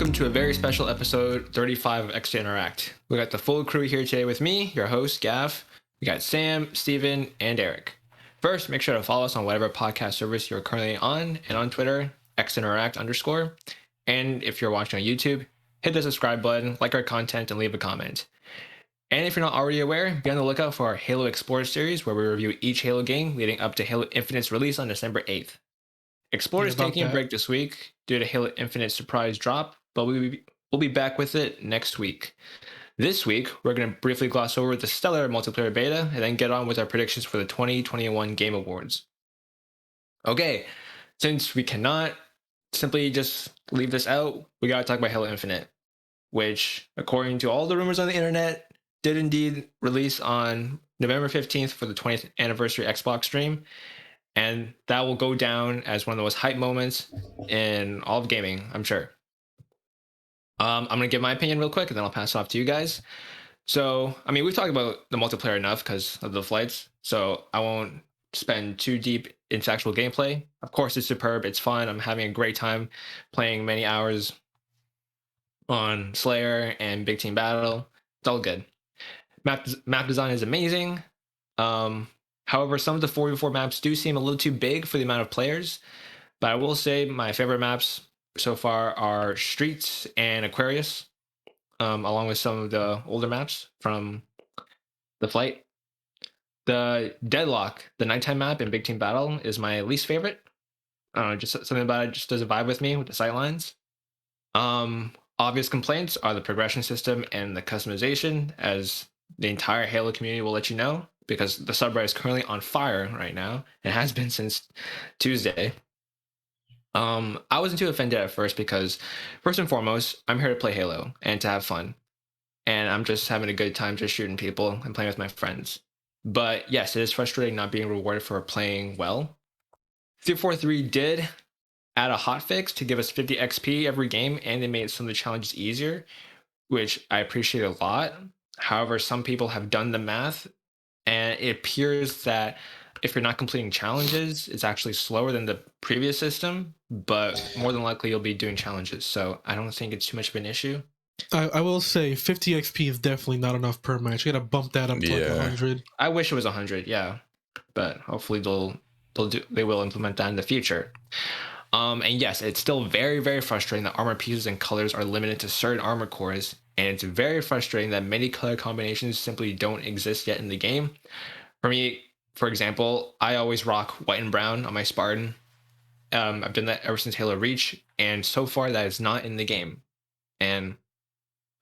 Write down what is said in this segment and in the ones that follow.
welcome to a very special episode 35 of X Interact. We got the full crew here today with me, your host, Gav. We got Sam, Steven, and Eric. First, make sure to follow us on whatever podcast service you're currently on, and on Twitter, xinteract_. And if you're watching on YouTube, hit the subscribe button, like our content, and leave a comment. And if you're not already aware, be on the lookout for our Halo Explorer series, where we review each Halo game leading up to Halo Infinite's release on December 8th. Explorer is taking a break this week due to Halo Infinite's surprise drop, but we'll be back with it next week. This week, we're going to briefly gloss over the stellar multiplayer beta and then get on with our predictions for the 2021 Game Awards. Okay, since we cannot simply just leave this out, we got to talk about Halo Infinite, which, according to all the rumors on the internet, did indeed release on November 15th for the 20th anniversary Xbox stream. And that will go down as one of the most hype moments in all of gaming, I'm sure. I'm going to give my opinion real quick, and then I'll pass it off to you guys. So, I mean, we've talked about the multiplayer enough because of the flights, so I won't spend too deep into actual gameplay. Of course, it's superb. It's fun. I'm having a great time playing many hours on Slayer and Big Team Battle. It's all good. Map design is amazing. However, some of the 4v4 maps do seem a little too big for the amount of players, but I will say my favorite maps so far are Streets and Aquarius, along with some of the older maps from the flight. The Deadlock, the nighttime map in Big Team Battle, is my least favorite. I don't know, just something about it just doesn't vibe with me with the sightlines. Obvious complaints are the progression system and the customization, as the entire Halo community will let you know, because the subreddit is currently on fire right now and has been since Tuesday. I wasn't too offended at first because, first and foremost, I'm here to play Halo and to have fun. And I'm just having a good time just shooting people and playing with my friends. But yes, it is frustrating not being rewarded for playing well. 343 did add a hotfix to give us 50 XP every game, and they made some of the challenges easier, which I appreciate a lot. However, some people have done the math, and it appears that if you're not completing challenges, it's actually slower than the previous system, but more than likely you'll be doing challenges. So I don't think it's too much of an issue. I will say 50 XP is definitely not enough per match. You gotta bump that up to like 100. I wish it was 100, yeah. But hopefully they will implement that in the future. And yes, it's still very, very frustrating that armor pieces and colors are limited to certain armor cores, and it's very frustrating that many color combinations simply don't exist yet in the game. For me, for example, I always rock white and brown on my Spartan. I've done that ever since Halo Reach, and so far that is not in the game. And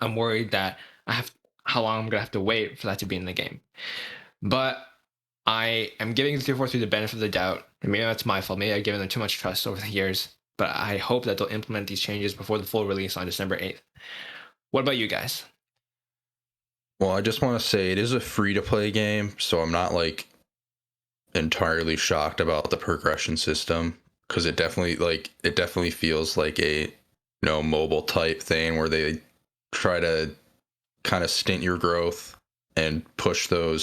I'm worried that how long I'm gonna have to wait for that to be in the game. But I am giving the 343 the benefit of the doubt. Maybe that's my fault. Maybe I've given them too much trust over the years. But I hope that they'll implement these changes before the full release on December 8th. What about you guys? Well, I just want to say it is a free-to-play game, so I'm not like entirely shocked about the progression system, because it definitely feels like a mobile type thing where they try to kind of stint your growth and push their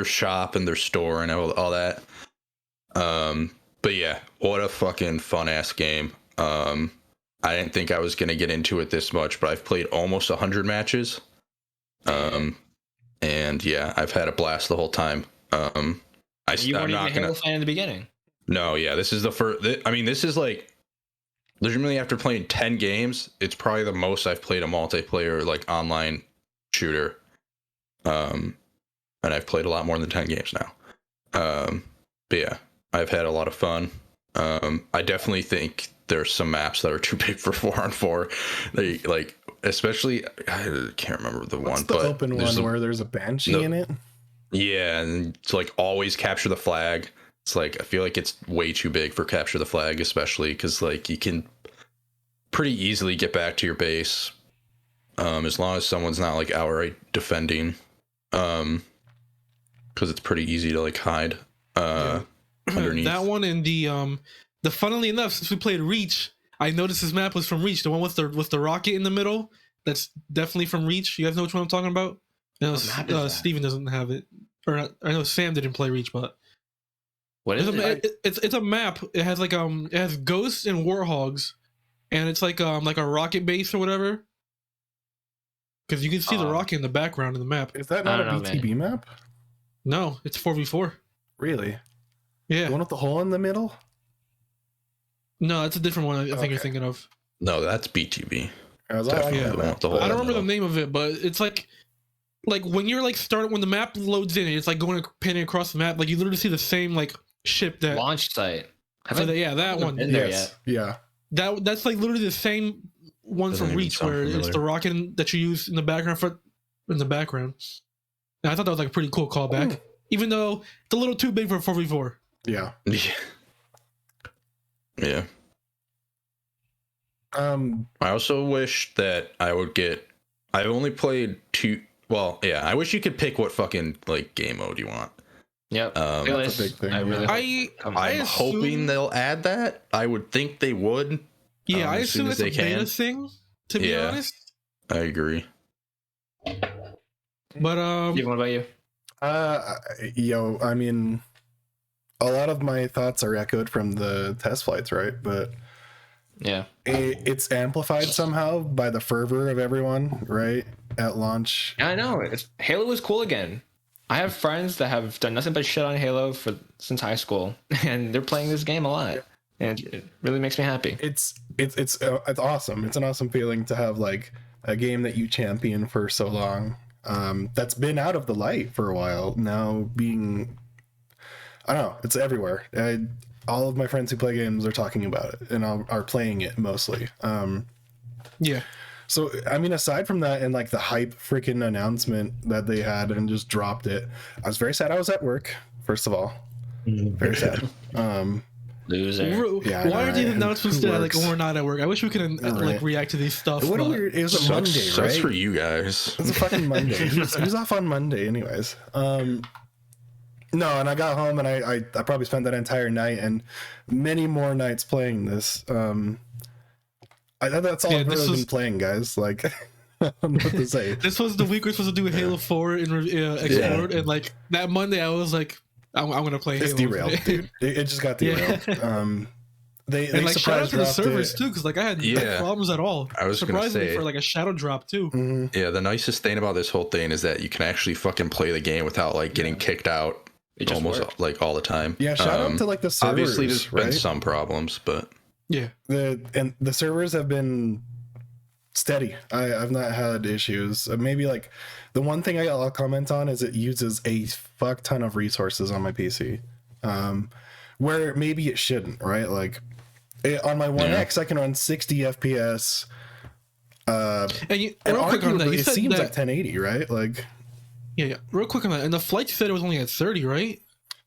shop and their store and all that. But yeah, what a fucking fun ass game. I didn't think I was gonna get into it this much, but I've played almost 100 matches. And yeah, I've had a blast the whole time. You weren't even a Halo fan in the beginning. No, yeah, this is the first. This is like legitimately after playing 10 games, it's probably the most I've played a multiplayer like online shooter. And I've played a lot more than 10 games now. But yeah, I've had a lot of fun. I definitely think there's some maps that are too big for 4-on-4. They like, especially, I can't remember the one. The open one where there's a banshee in it? Yeah, and to like always capture the flag. It's like, I feel like it's way too big for capture the flag, especially because like you can pretty easily get back to your base as long as someone's not like outright defending, because it's pretty easy to like hide underneath. That one and the funnily enough, since we played Reach, I noticed this map was from Reach, the one with the rocket in the middle. That's definitely from Reach. You guys know which one I'm talking about? Steven doesn't have it, or I know Sam didn't play Reach, but what is it? It's a map. It has like it has ghosts and warhogs, and it's like a rocket base or whatever. Because you can see the rocket in the background in the map. Is that not a BTB map? No, it's 4v4. Really? Yeah. The one with the hole in the middle? No, that's a different one. I think you're thinking of. No, that's BTB. I was like, Definitely the one with the hole I in don't the remember the middle. name of it, but it's like when you're like when the map loads in, it's like going panning across the map. Like you literally see the same like ship that launch site. That one. Been there yes. yet. Yeah. That's like literally the same one Doesn't from even Reach, sound where it's familiar. the rocket that you use in the background in the background. And I thought that was like a pretty cool callback, even though it's a little too big for 4v4. Yeah. Yeah. I also wish that I would get. I've only played 2. Well, yeah. I wish you could pick what fucking like game mode you want. Yep. That's a big thing. I really I'm hoping they'll add that. I would think they would. Yeah, I as soon assume as it's a they beta can. thing. To be honest, I agree. but Steve, what about you? I mean, a lot of my thoughts are echoed from the test flights, right? But Yeah. it's amplified somehow by the fervor of everyone, right? At launch. Yeah, I know. Halo was cool again. I have friends that have done nothing but shit on Halo since high school, and they're playing this game a lot, and it really makes me happy. It's awesome. It's an awesome feeling to have like a game that you champion for so long, that's been out of the light for a while now, being, I don't know, it's everywhere. All of my friends who play games are talking about it and are playing it mostly. yeah. So, I mean, aside from that and like the hype freaking announcement that they had and just dropped it, I was very sad I was at work, first of all. Very sad. Loser. Yeah, Why are these announcements Who that like works? we're not at work? I wish we could like react to these stuff. What a but- weird, it was a Monday, right? Sucks for you guys. It was a fucking Monday. He was off on Monday anyways. No, and I got home and I probably spent that entire night and many more nights playing this. That's all I've really been playing, guys. Like, I don't know what to say. This was the week we're supposed to do Halo 4 in Explored, and like that Monday I was like, I'm gonna play It's Halo. derailed, dude. It just got derailed. They And like shout out to the dropped servers it. too, because like I had no problems at all. I was gonna surprisingly say- for like a shadow drop too. Mhm. Yeah, the nicest thing about this whole thing is that you can actually fucking play the game without like getting kicked out It just almost worked. like all the time. Yeah, shout out to like the servers. Obviously, there's been right? some problems, but Yeah, the servers have been steady. I've not had issues. Maybe like the one thing I'll comment on is it uses a fuck ton of resources on my PC, where maybe it shouldn't. Right, like on my One X, I can run 60 FPS. and And real quick on that, arguably, you it said seems that, like 1080, right? Like, yeah, real quick on that. And the flight you said it was only at 30, right?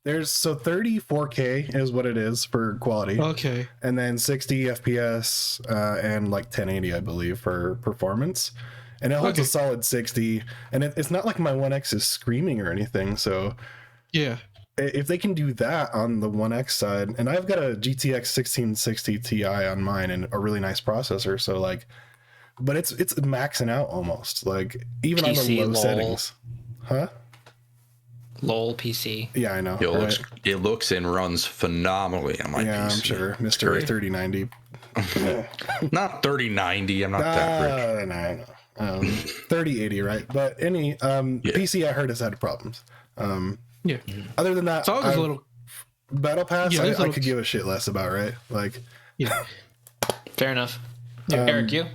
there's 30 4K is what it is for quality. Okay. And then 60 FPS and like 1080, I believe, for performance. And it holds a solid 60. And it's not like my One X is screaming or anything. So Yeah. if they can do that on the One X side, and I've got a GTX 1660 Ti on mine and a really nice processor, so like, but it's maxing out almost, like even on the PC, low lol. settings. Huh? LOL PC. Yeah, I know. it looks and runs phenomenally on my yeah, PC. I'm sure. Mr. Great. 3090. Not 3090. I'm not that rich. No. 3080, right? But any PC I heard has had problems. Yeah. Other than that, So I was a little. Battle Pass, Yeah, I could give a shit less about, right? Like, Yeah. Fair enough. Eric, you?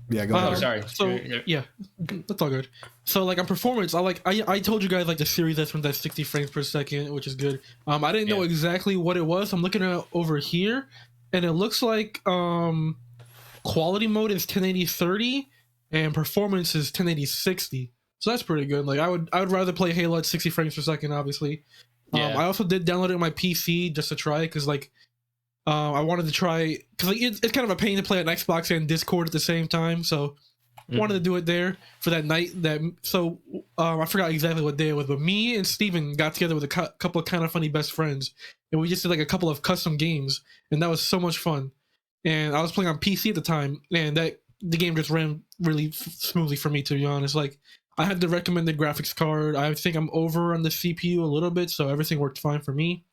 yeah, go ahead. sorry. So yeah, that's all good. So like on performance, I told you guys like the series that's from that 60 frames per second, which is good. I didn't know exactly what it was. I'm looking at it over here, and it looks like quality mode is 1080 30, and performance is 1080 60. So that's pretty good. Like I would rather play Halo at 60 frames per second, obviously. Yeah. I also did download it on my PC just to try it because like I wanted to try because like it's kind of a pain to play on Xbox and Discord at the same time. So wanted to do it there for that night. I forgot exactly what day it was, but me and Steven got together with a couple of kind of funny best friends, and we just did like a couple of custom games, and that was so much fun. And I was playing on PC at the time, and the game just ran really smoothly for me, to be honest. Like I had the recommended graphics card. I think I'm over on the CPU a little bit, so everything worked fine for me.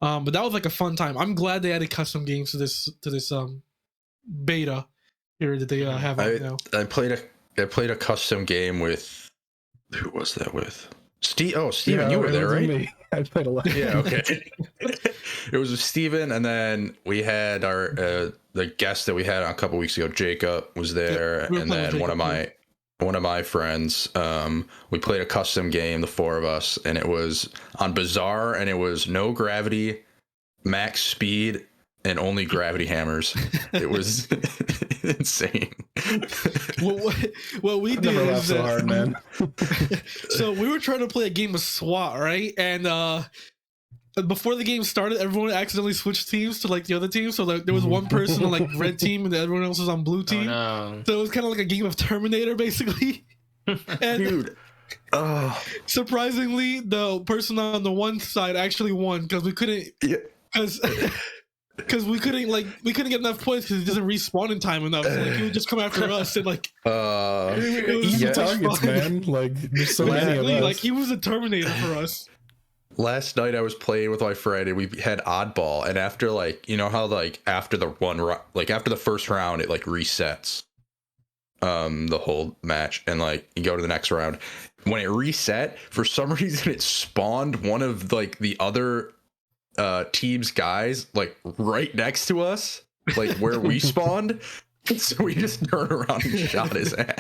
But that was like a fun time. I'm glad they added custom games to this beta, here that they have out now. I played a custom game with, who was that with? Steven, Yeah, you were it there, was right? me. I played a lot. Yeah, okay. It was with Steven, and then we had our the guest that we had on a couple weeks ago, Jacob, was there, we were and playing with then Jacob, one of my friends. We played a custom game, the four of us, and it was on Bazaar, and it was no gravity, max speed, and only gravity hammers. It was insane. What we I've did never is laughed so hard, man. so we were trying to play a game of SWAT, right? And before the game started, everyone accidentally switched teams to like the other team. So like there was one person on like red team and everyone else was on blue team. Oh, no. So it was kind of like a game of Terminator, basically. And Dude. Oh. surprisingly, the person on the one side actually won because we couldn't, because we couldn't get enough points because it doesn't respawn in time enough. So, like, he would just come after us and like it was Easy so much targets, fun. man. Like there's so many of Exactly, us. like he was a Terminator for us. Last night I was playing with my friend and we had oddball, and after like, you know how like after after the first round it like resets the whole match, and like you go to the next round. When it reset, for some reason it spawned one of like the other team's guys like right next to us, like where we spawned. So we just turned around and shot his ass.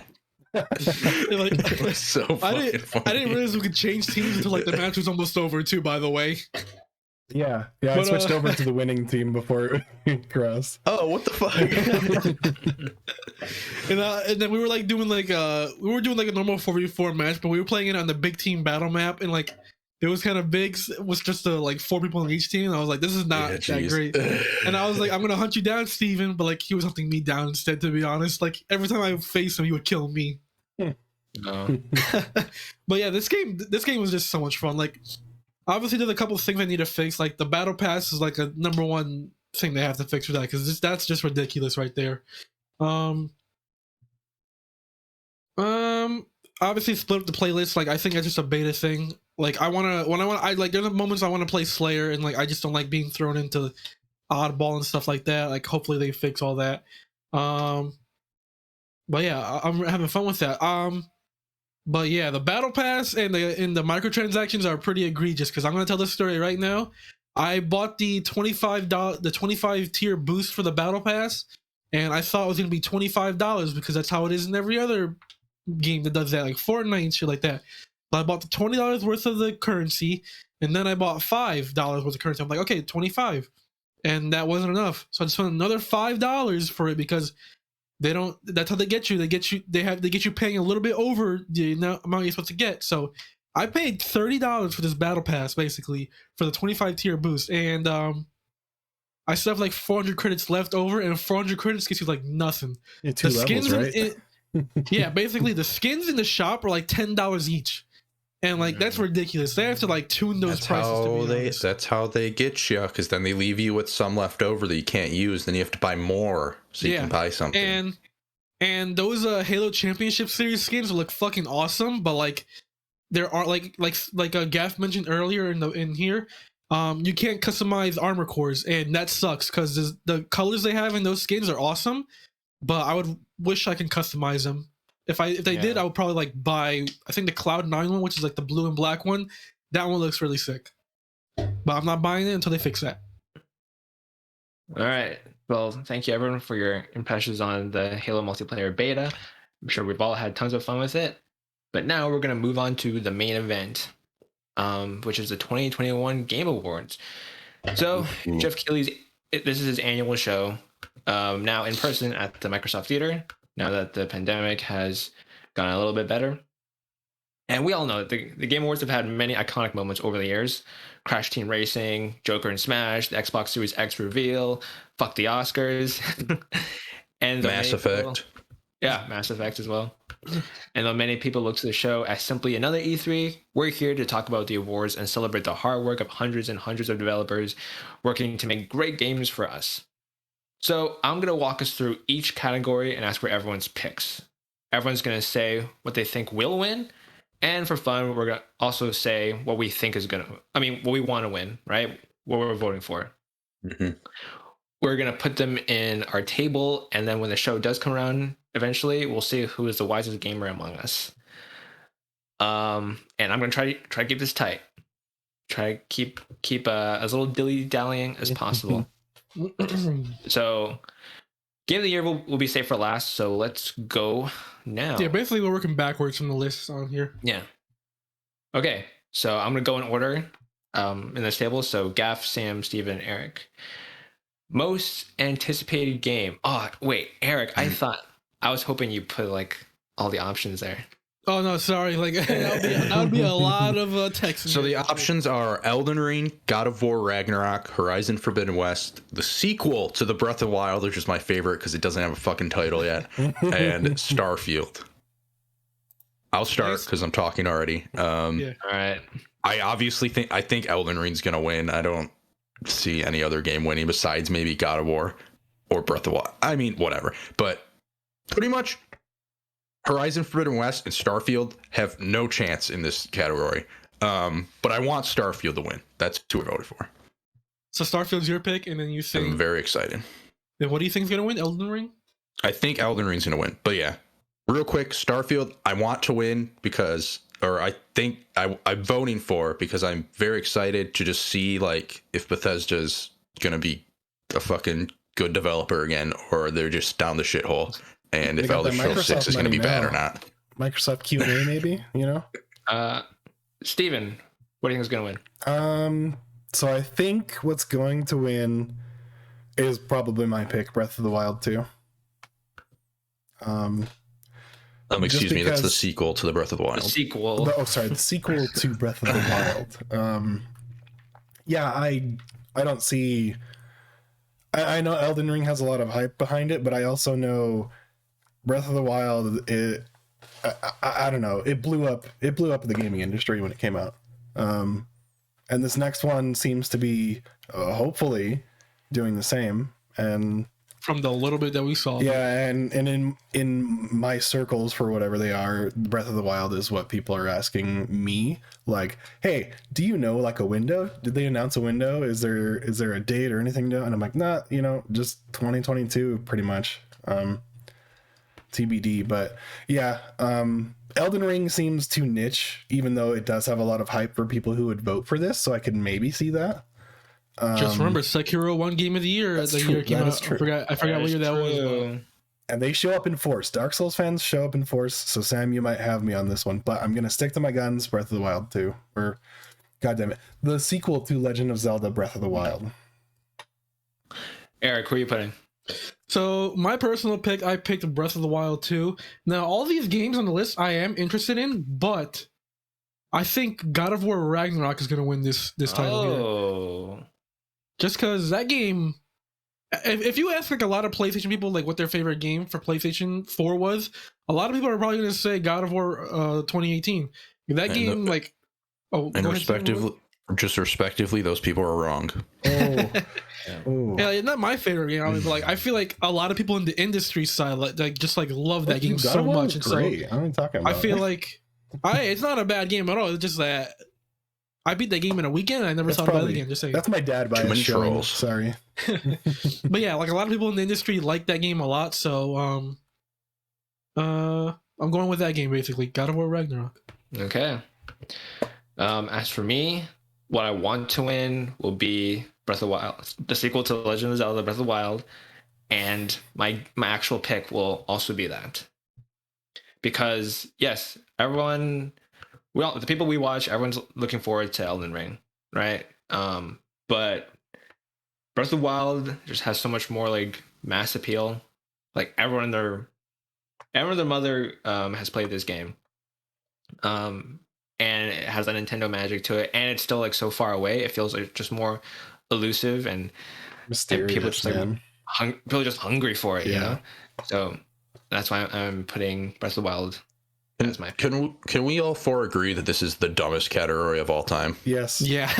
It was so fucking funny. I didn't realize we could change teams until like the match was almost over too, by the way. Yeah, I switched over to the winning team before it crossed. Oh, what the fuck? And then we were like doing like a normal 4v4 match, but we were playing it on the big team battle map, and like it was kind of big. It was just like 4 people on each team. And I was like, this is not that great. And I was like, I'm gonna hunt you down, Steven. But like he was hunting me down instead, to be honest. Like every time I faced him, he would kill me. No. But yeah, this game was just so much fun. Like obviously there's a couple of things I need to fix. Like the battle pass is like a number one thing they have to fix for that, because that's just ridiculous right there. Obviously split up the playlist. Like I think that's just a beta thing. Like there's moments I want to play Slayer, and like I just don't like being thrown into oddball and stuff like that. Like hopefully they fix all that. But yeah, I'm having fun with that. But yeah, the battle pass and the microtransactions are pretty egregious, because I'm gonna tell this story right now. I bought the $25 tier boost for the battle pass, and I thought it was gonna be $25 because that's how it is in every other game that does that, like Fortnite and shit like that. But I bought the $20 worth of the currency, and then I bought $5 worth of currency. I'm like, okay, 25, and that wasn't enough, so I just spent another $5 for it, because that's how they get you. They get you paying a little bit over the amount you're supposed to get. So I paid $30 for this battle pass, basically, for the 25 tier boost, and I still have like 400 credits left over, and 400 credits gets you like nothing. Yeah, two levels, right? Yeah, basically the skins in the shop are like $10 each, and like that's ridiculous. They have to like tune those prices. That's how they get you, because then they leave you with some left over that you can't use. Then you have to buy more so you can buy something. And those Halo Championship Series skins look fucking awesome, but like there are like Gaff mentioned earlier in here, you can't customize armor cores, and that sucks, because the colors they have in those skins are awesome, but I would wish I can customize them. If they did, I would probably like buy, I think, the Cloud9 one, which is like the blue and black one. That one looks really sick, but I'm not buying it until they fix that. All right. Well, thank you everyone for your impressions on the Halo multiplayer beta. I'm sure we've all had tons of fun with it. But now we're going to move on to the main event, which is the 2021 Game Awards. So Jeff Keighley's, this is his annual show, now in person at the Microsoft Theater, now that the pandemic has gotten a little bit better. And we all know that the Game Awards have had many iconic moments over the years. Crash Team Racing, Joker and Smash, the Xbox Series X reveal, fuck the Oscars, and Mass Effect. Yeah, Mass Effect as well. And though many people look to the show as simply another E3, we're here to talk about the awards and celebrate the hard work of hundreds and hundreds of developers working to make great games for us. So I'm going to walk us through each category and ask for everyone's picks. Everyone's going to say what they think will win. And for fun, we're going to also say what we think is what we want to win, right? What we're voting for. Mm-hmm. we're gonna put them in our table, and then when the show does come around, eventually, we'll see who is the wisest gamer among us. And I'm gonna try to keep this tight. Try to keep as little dilly dallying as possible. So, game of the year will be saved for last. So let's go now. Yeah, basically we're working backwards from the list on here. Yeah. Okay, so I'm gonna go in order in this table. So Gaff, Sam, Steven, Eric. Most anticipated game. Oh wait, Eric, I was hoping you put like all the options there. Oh no, sorry. Like that would be a lot of text. So the options are Elden Ring, God of War Ragnarok, Horizon Forbidden West, the sequel to the Breath of the Wild, which is my favorite because it doesn't have a fucking title yet, and Starfield. I'll start because I'm talking already. Yeah. All right. I think Elden Ring's gonna win. I don't see any other game winning besides maybe God of War or Breath of the Wild. I mean, whatever. But pretty much Horizon Forbidden West and Starfield have no chance in this category. But I want Starfield to win. That's who I voted for. So Starfield's your pick, and then you think. I'm very excited. Then what do you think is gonna win? Elden Ring? I think Elden Ring's gonna win. But yeah, real quick, Starfield, I want to win because, or I think I'm voting for because I'm very excited to just see like if Bethesda's gonna be a fucking good developer again, or they're just down the shithole. And if Elder Scrolls 6 is going to be bad or not. Microsoft Q&A, maybe, you know? Steven, what do you think is going to win? So I think what's going to win is probably my pick, Breath of the Wild 2. Excuse me, that's the sequel to the Breath of the Wild. The sequel. The sequel to Breath of the Wild. Yeah, I don't see... I know Elden Ring has a lot of hype behind it, but I also know Breath of the Wild, I don't know, it blew up the gaming industry when it came out. And this next one seems to be hopefully doing the same. And from the little bit that we saw. Yeah, and in my circles, for whatever they are, Breath of the Wild is what people are asking me. Like, hey, do you know like a window? Did they announce a window? Is there a date or anything? And I'm like, nah, just 2022 pretty much. TBD. But yeah, Elden Ring seems too niche, even though it does have a lot of hype for people who would vote for this. So I could maybe see that. Just remember, Sekiro won Game of the Year. The year came out. I forgot what year that was. And they show up in force. Dark Souls fans show up in force. So Sam, you might have me on this one, but I'm gonna stick to my guns. Breath of the Wild 2, or goddamn it, the sequel to Legend of Zelda: Breath of the Wild. Eric, who are you putting? So my personal pick, I picked Breath of the Wild 2. Now all these games on the list I am interested in, but I think God of War Ragnarok is gonna win this title here. Just because that game, if you ask like a lot of PlayStation people like what their favorite game for PlayStation 4 was, a lot of people are probably going to say God of War 2018. That and game, respectively, those people are wrong. Yeah, not my favorite game. I feel like a lot of people in the industry side love that game so much. And great. So I'm talking about. I feel like it's not a bad game at all. It's just that I beat that game in a weekend and I never thought about it again. Just saying. That's my dad by a show. Sorry. But yeah, like a lot of people in the industry like that game a lot. So I'm going with that game basically. God of War Ragnarok. Okay. As for me, what I want to win will be Breath of the Wild, the sequel to Legend of Zelda: Breath of the Wild, and my actual pick will also be that. Because yes, the people we watch, everyone's looking forward to Elden Ring, right? But Breath of the Wild just has so much more like mass appeal. Like everyone and their mother has played this game, and it has that Nintendo magic to it, and it's still like so far away. It feels like just more elusive and mysterious. And people just like people just hungry for it, you know. So that's why I'm putting Breath of the Wild. Can we all four agree that this is the dumbest category of all time? Yes. Yeah.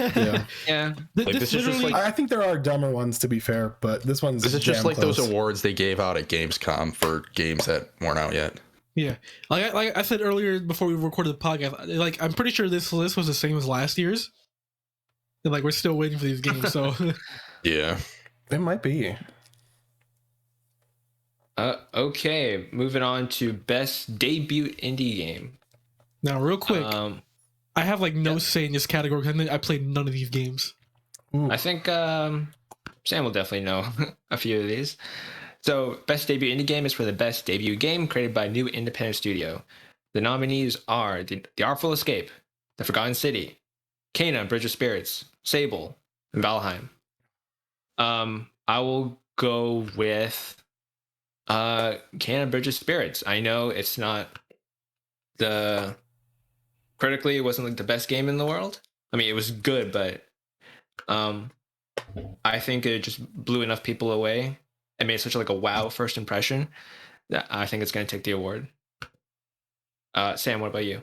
Yeah. Like, this is just like, I think there are dumber ones to be fair, but this one's. This is just like close. those awards they gave out at Gamescom for games that weren't out yet. Yeah, like I said earlier before we recorded the podcast, like I'm pretty sure this list was the same as last year's, and like we're still waiting for these games. So yeah, it might be. Okay, moving on to best debut indie game. Now, real quick, I have like no yeah. say in this category because I played none of these games. Ooh. I think Sam will definitely know a few of these. So, best debut indie game is for the best debut game created by a new independent studio. The nominees are The Artful Escape, The Forgotten City, Kena, Bridge of Spirits, Sable, and Valheim. I will go with Kena, Bridge of Spirits. I know it's not the critically, it wasn't like the best game in the world. I mean, it was good, but I think it just blew enough people away. It made such like a wow first impression that I think it's going to take the award. Sam, what about you?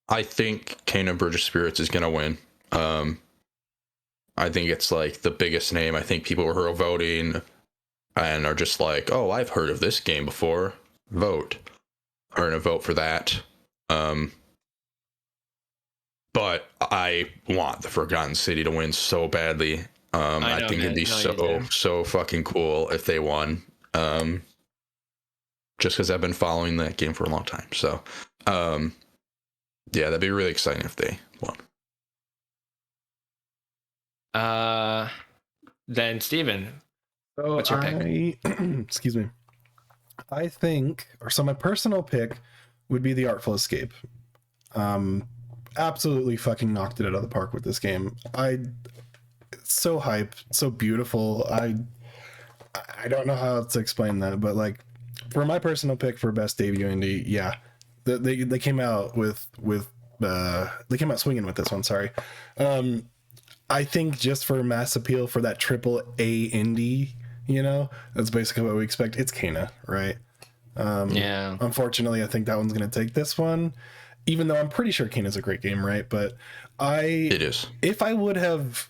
I think Kena Bridge of Spirits is gonna win. I think it's like the biggest name. I think people who are voting and are just like, oh, I've heard of this game before. Vote. Are gonna vote for that. But I want the Forgotten City to win so badly. I know, think it'd be so fucking cool if they won. Just because I've been following that game for a long time. So, yeah, that'd be really exciting if they won. Then Steven, So what's your pick? Excuse me. I think, so my personal pick would be The Artful Escape. Absolutely fucking knocked it out of the park with this game. It's so hype, so beautiful. I don't know how to explain that, but like for my personal pick for best debut indie, yeah, they came out they came out swinging with this one. Sorry. I think just for mass appeal for that triple A indie, that's basically what we expect. It's Kena, right? Yeah. Unfortunately, I think that one's going to take this one, even though I'm pretty sure Kena's a great game, right? But It is. If I would have,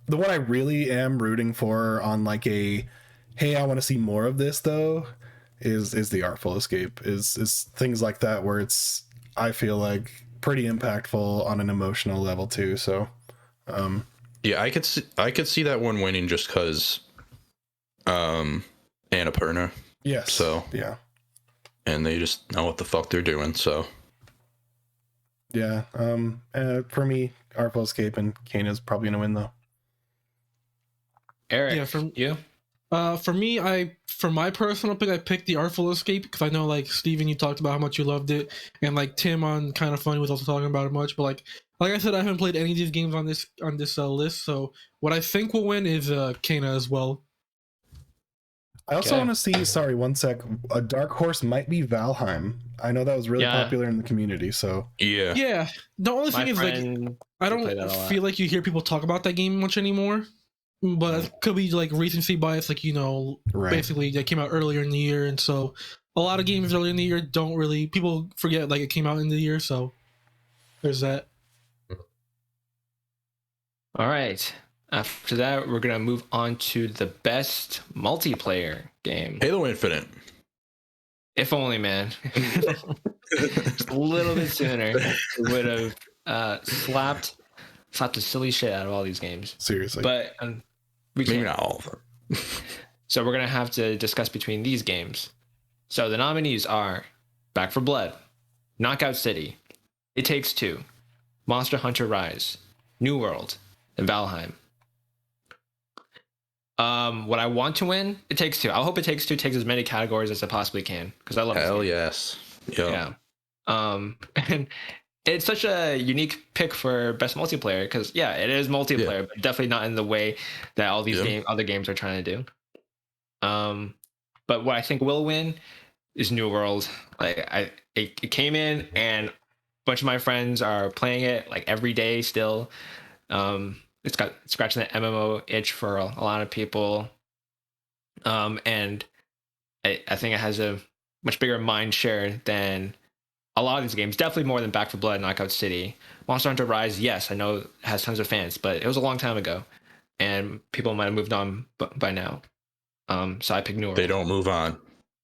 the one I really am rooting for on like a, hey, I want to see more of this though, is The Artful Escape. Is things like that where it's, I feel like pretty impactful on an emotional level too. So, yeah, I could see that one winning just because, Annapurna. yes. So yeah. And they just know what the fuck they're doing. So yeah. For me, Artful Escape and Kena's probably gonna win though. Eric, Yeah, from you? For me, for my personal pick, I picked The Artful Escape because I know, like, Steven, you talked about how much you loved it, and like Tim on Kind of Funny was also talking about it much. But like I said, I haven't played any of these games on this list. So what I think will win is Kena as well. I also want to see. Sorry, one sec. A dark horse might be Valheim. I know that was really popular in the community. So yeah. The only thing is, like, I don't feel like you hear people talk about that game much anymore. But it could be like recency bias, like, right. Basically that came out earlier in the year, and so a lot of games earlier in the year people forget like it came out in the year, so there's that. All right. After that, we're gonna move on to the best multiplayer game. Halo Infinite. If only, man. Just a little bit sooner, we would have slapped the silly shit out of all these games. Seriously. But maybe not all of them. So we're gonna have to discuss between these games. So the nominees are Back 4 Blood, Knockout City, It Takes Two, Monster Hunter Rise, New World, and Valheim. What I want to win, It Takes Two. I hope It Takes Two takes as many categories as it possibly can, because I love it. Hell yes. Yep. Yeah. And it's such a unique pick for best multiplayer because, yeah, it is multiplayer, but definitely not in the way that all these other games are trying to do. But what I think will win is New World. Like it came in, and a bunch of my friends are playing it like every day still. It's got scratching the MMO itch for a lot of people. And I think it has a much bigger mind share than a lot of these games, definitely more than Back 4 Blood, Knockout City. Monster Hunter Rise, yes, I know it has tons of fans, but it was a long time ago, and people might have moved on by now. So I picked New World. They don't move on.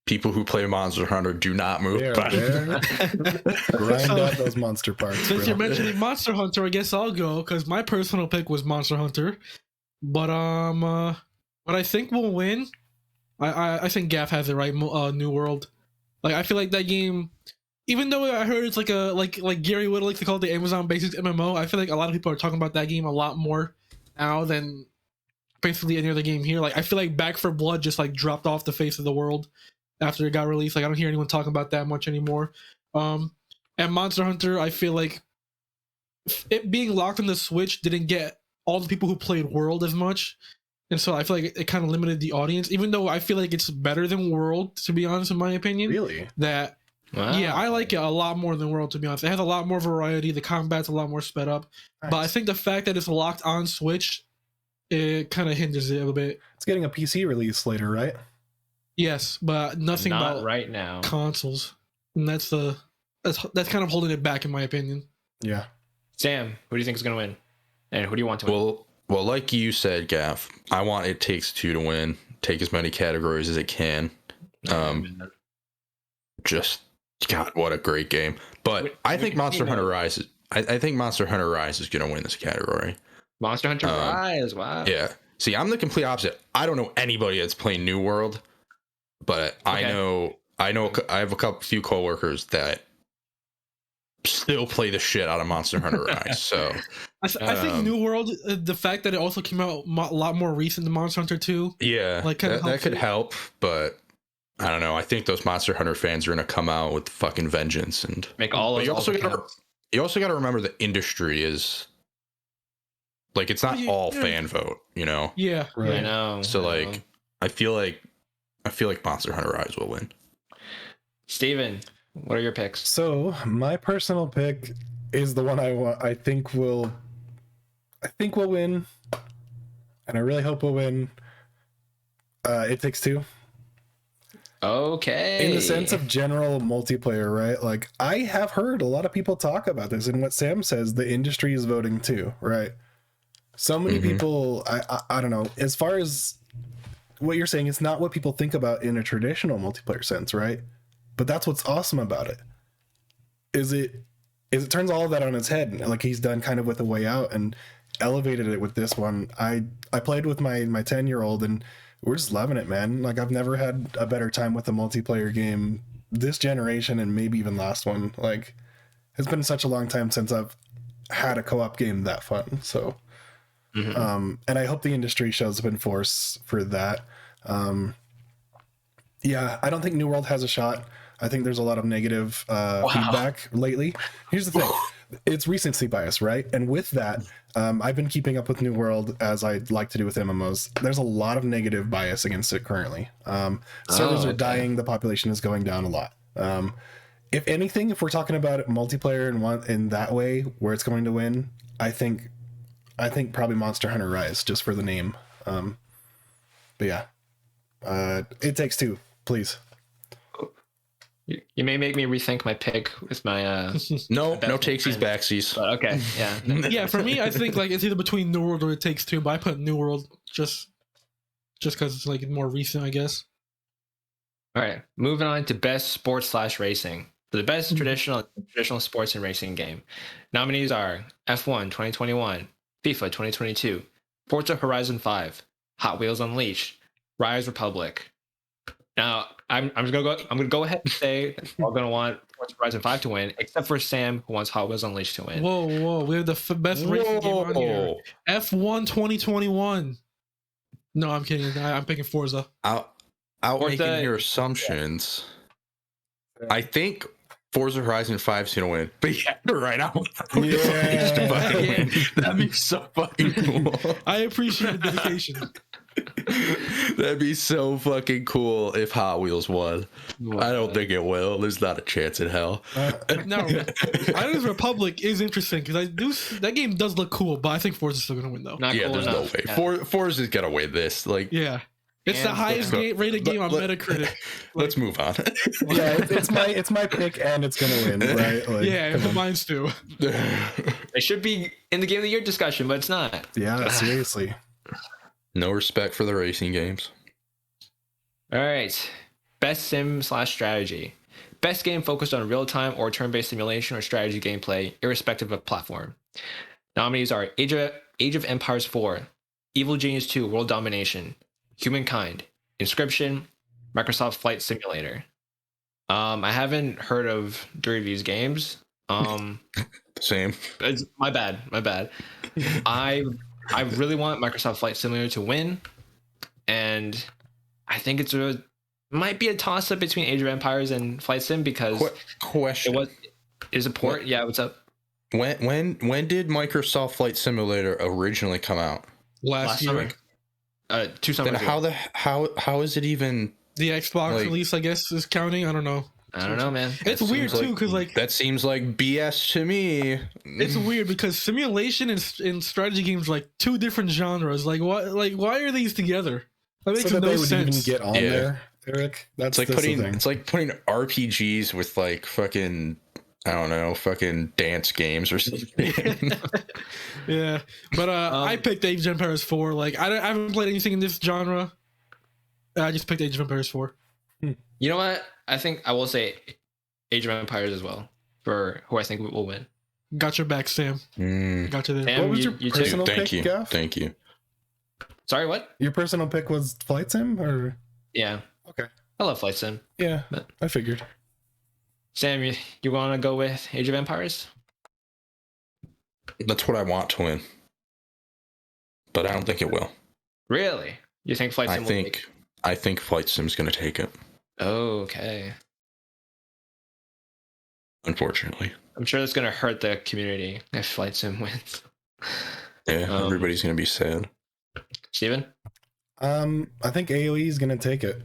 People who play Monster Hunter do not move on. Grind out those monster parts. Since you're mentioning Monster Hunter, I guess I'll go because my personal pick was Monster Hunter. But what I think will win, I think Gaff has it right. New World. Like I feel like that game, even though I heard it's like a like Gary Whittle likes to call it the Amazon basics MMO. I feel like a lot of people are talking about that game a lot more now than basically any other game here. Like I feel like Back for Blood just like dropped off the face of the world after it got released. Like I don't hear anyone talking about that much anymore. And Monster Hunter, I feel like it being locked on the Switch didn't get all the people who played World as much. And so I feel like it kind of limited the audience, even though I feel like it's better than World, to be honest, in my opinion. Really? That, yeah, I like it a lot more than World, to be honest. It has a lot more variety. The combat's a lot more sped up. Nice. But I think the fact that it's locked on Switch, it kind of hinders it a little bit. It's getting a PC release later, right? Yes, but nothing Not about right now. consoles. And that's kind of holding it back, in my opinion. Yeah. Sam, who do you think is going to win? And who do you want to win? Well, like you said, Gaff, I want It Takes Two to win. Take as many categories as it can. Just God, what a great game! But I think Monster Hunter Rise. I think Monster Hunter Rise is going to win this category. Monster Hunter Rise. Wow. Yeah. See, I'm the complete opposite. I don't know anybody that's playing New World, but I know. I have a few coworkers that still play the shit out of Monster Hunter Rise. So I think New World, the fact that it also came out a lot more recent than Monster Hunter 2. Yeah, like that could help, but I don't know. I think those Monster Hunter fans are gonna come out with fucking vengeance and make all of. You also got to remember the industry is like it's not all fan vote, you know. Yeah, right. I know. So like, I feel like Monster Hunter Rise will win. Steven, what are your picks? So my personal pick is the one I think will win, and I really hope will win. It Takes Two. Okay. In the sense of general multiplayer, right? Like I have heard a lot of people talk about this, and what Sam says, the industry is voting too, right? So many people, I don't know. As far as what you're saying, it's not what people think about in a traditional multiplayer sense, right? But that's what's awesome about it. Is it turns all of that on its head, like he's done kind of with A Way Out and elevated it with this one. I played with my 10-year-old and we're just loving it, man. Like I've never had a better time with a multiplayer game this generation and maybe even last one. Like it's been such a long time since I've had a co-op game that fun. So and I hope the industry shows up in force for that. Yeah, I don't think New World has a shot. I think there's a lot of negative feedback lately. Here's the thing. It's recency bias, right? And with that, I've been keeping up with New World as I like to do with MMOs. There's a lot of negative bias against it currently. Servers are dying. The population is going down a lot. If anything, if we're talking about it multiplayer and in that way where it's going to win, I think probably Monster Hunter Rise just for the name. But yeah, It Takes Two, please. You may make me rethink my pick with my no takesies backsies. But okay, yeah. Yeah, for me, I think like it's either between New World or It Takes Two, but I put New World just because it's like more recent, I guess. All right, moving on to best sports/racing. For the best traditional sports and racing game, nominees are F1 2021, FIFA 2022, Forza Horizon 5, Hot Wheels Unleashed, Rise Republic. Now, I'm gonna go ahead and say that we're all gonna want Forza Horizon 5 to win, except for Sam, who wants Hot Wheels Unleashed to win. Whoa, we have the best racing game on here. F1 2021. No, I'm kidding. I'm picking Forza. Out making your assumptions. Yeah. I think Forza Horizon 5 is gonna win. But yeah, right now, Yeah. that'd be so fucking cool. I appreciate the dedication. That'd be so fucking cool if Hot Wheels won. I don't think it will. There's not a chance in hell. No, Riders Republic is interesting because that game does look cool, but I think Forza's still gonna win though. Not Yeah, cool there's enough. no way. Forza's gonna win this. Like, Yeah, it's the highest rated game on Metacritic. Let's move on. Yeah, it's my pick and it's gonna win, right? Like, Yeah, mine's too. It should be in the Game of the Year discussion, but it's not. yeah, seriously. No respect for the racing games. All right. Best sim/strategy. Best game focused on real-time or turn-based simulation or strategy gameplay, irrespective of platform. Nominees are Age of Empires 4, Evil Genius 2 World Domination, Humankind, Inscription, Microsoft Flight Simulator. I haven't heard of three of these games. Same. It's my bad. I really want Microsoft Flight Simulator to win, and I think might be a toss up between Age of Empires and Flight Sim because Question. is a port. What? Yeah, what's up? When did Microsoft Flight Simulator originally come out? Last year. summer. 2 summers Then ago. how is it even? The Xbox Like- release, I guess, is counting. I don't know. I don't know, man. It's weird too, because like That seems like BS to me. it's weird because simulation and strategy games are like two different genres. Like what? Like why are these together? That makes So that no they would even sense. get on Yeah. there, Eric. That's It's the thing. like putting RPGs with like fucking, I don't know, fucking dance games or something. Yeah, but I picked Age of Empires 4. Like I haven't played anything in this genre. I just picked Age of Empires 4. You know what? I think I will say Age of Empires as well for who I think will win. Got your back, Sam. Got you there. Sam, What was your you too. personal Thank pick, you. Gaff? Thank you. Sorry, what? Your personal pick was Flight Sim, or Yeah. okay, I love Flight Sim. yeah, But- I figured. Sam, you want to go with Age of Empires? That's what I want to win. But I don't think it will. Really? You think Flight Sim I think Flight Sim's going to take it, Okay. unfortunately. I'm sure that's going to hurt the community if Flight Sim wins. Yeah, everybody's going to be sad. Steven? I think AOE is gonna take it.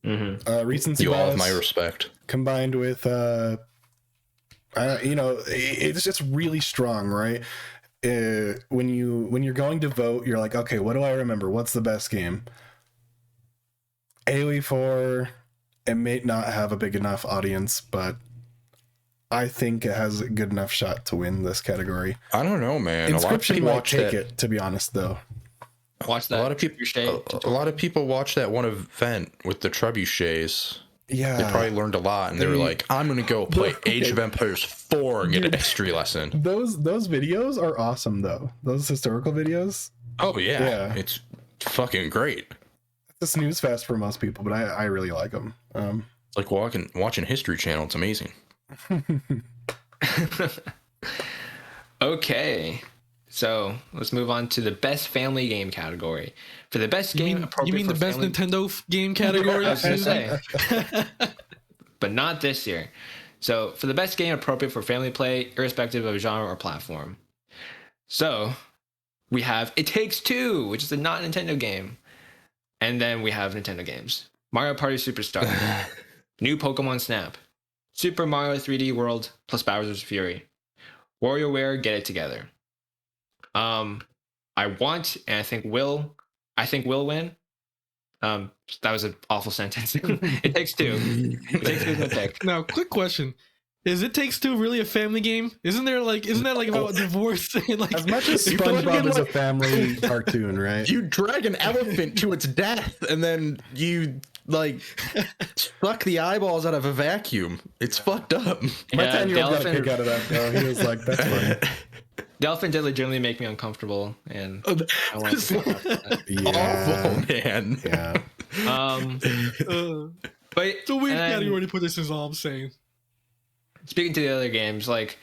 Mm-hmm. Recency You all have bias my respect. combined with it's just really strong, right? When you're going to vote, you're like, okay, what do I remember? What's the best game? AOE 4, it may not have a big enough audience, but I think it has a good enough shot to win this category. I don't know, man. Inscription might take that. it, to be honest, though. Watch that. A lot of people. A lot of people watch that one event with the trebuchets. Yeah, They probably learned a lot, and they were like, "I'm gonna go play Age of Empires 4 and get a history lesson." those videos are awesome, though. Those historical videos. Oh yeah, Yeah. it's fucking great. It's a snooze fest for most people, but I really like them. It's like watching History Channel. It's amazing. Okay. So let's move on to the best family game category. For the best You game mean, appropriate you mean for the best family... Nintendo game category? I was gonna say. But not this year. So for the best game appropriate for family play, irrespective of genre or platform. So we have It Takes Two, which is a not Nintendo game. And then we have Nintendo games. Mario Party Superstar. New Pokemon Snap. Super Mario 3D World plus Bowser's Fury. WarioWare Get It Together. I want, and I think will win. That was an awful sentence. It Takes Two. It Takes Two is my pick. Now, quick question: is It Takes Two really a family game? Isn't that like about divorce and like As much as You SpongeBob fucking, is a like- family cartoon, right? You drag an elephant to its death, and then you like suck the eyeballs out of a vacuum. It's fucked up. My Yeah, 10-year-old got a elephant- kick out of that, though. He was like, that's funny. The elephant did legitimately make me uncomfortable, and I want to talk about that. Yeah. Awful, man. Yeah. But it's a weird and then, category to put this is all I'm saying. speaking to the other games, like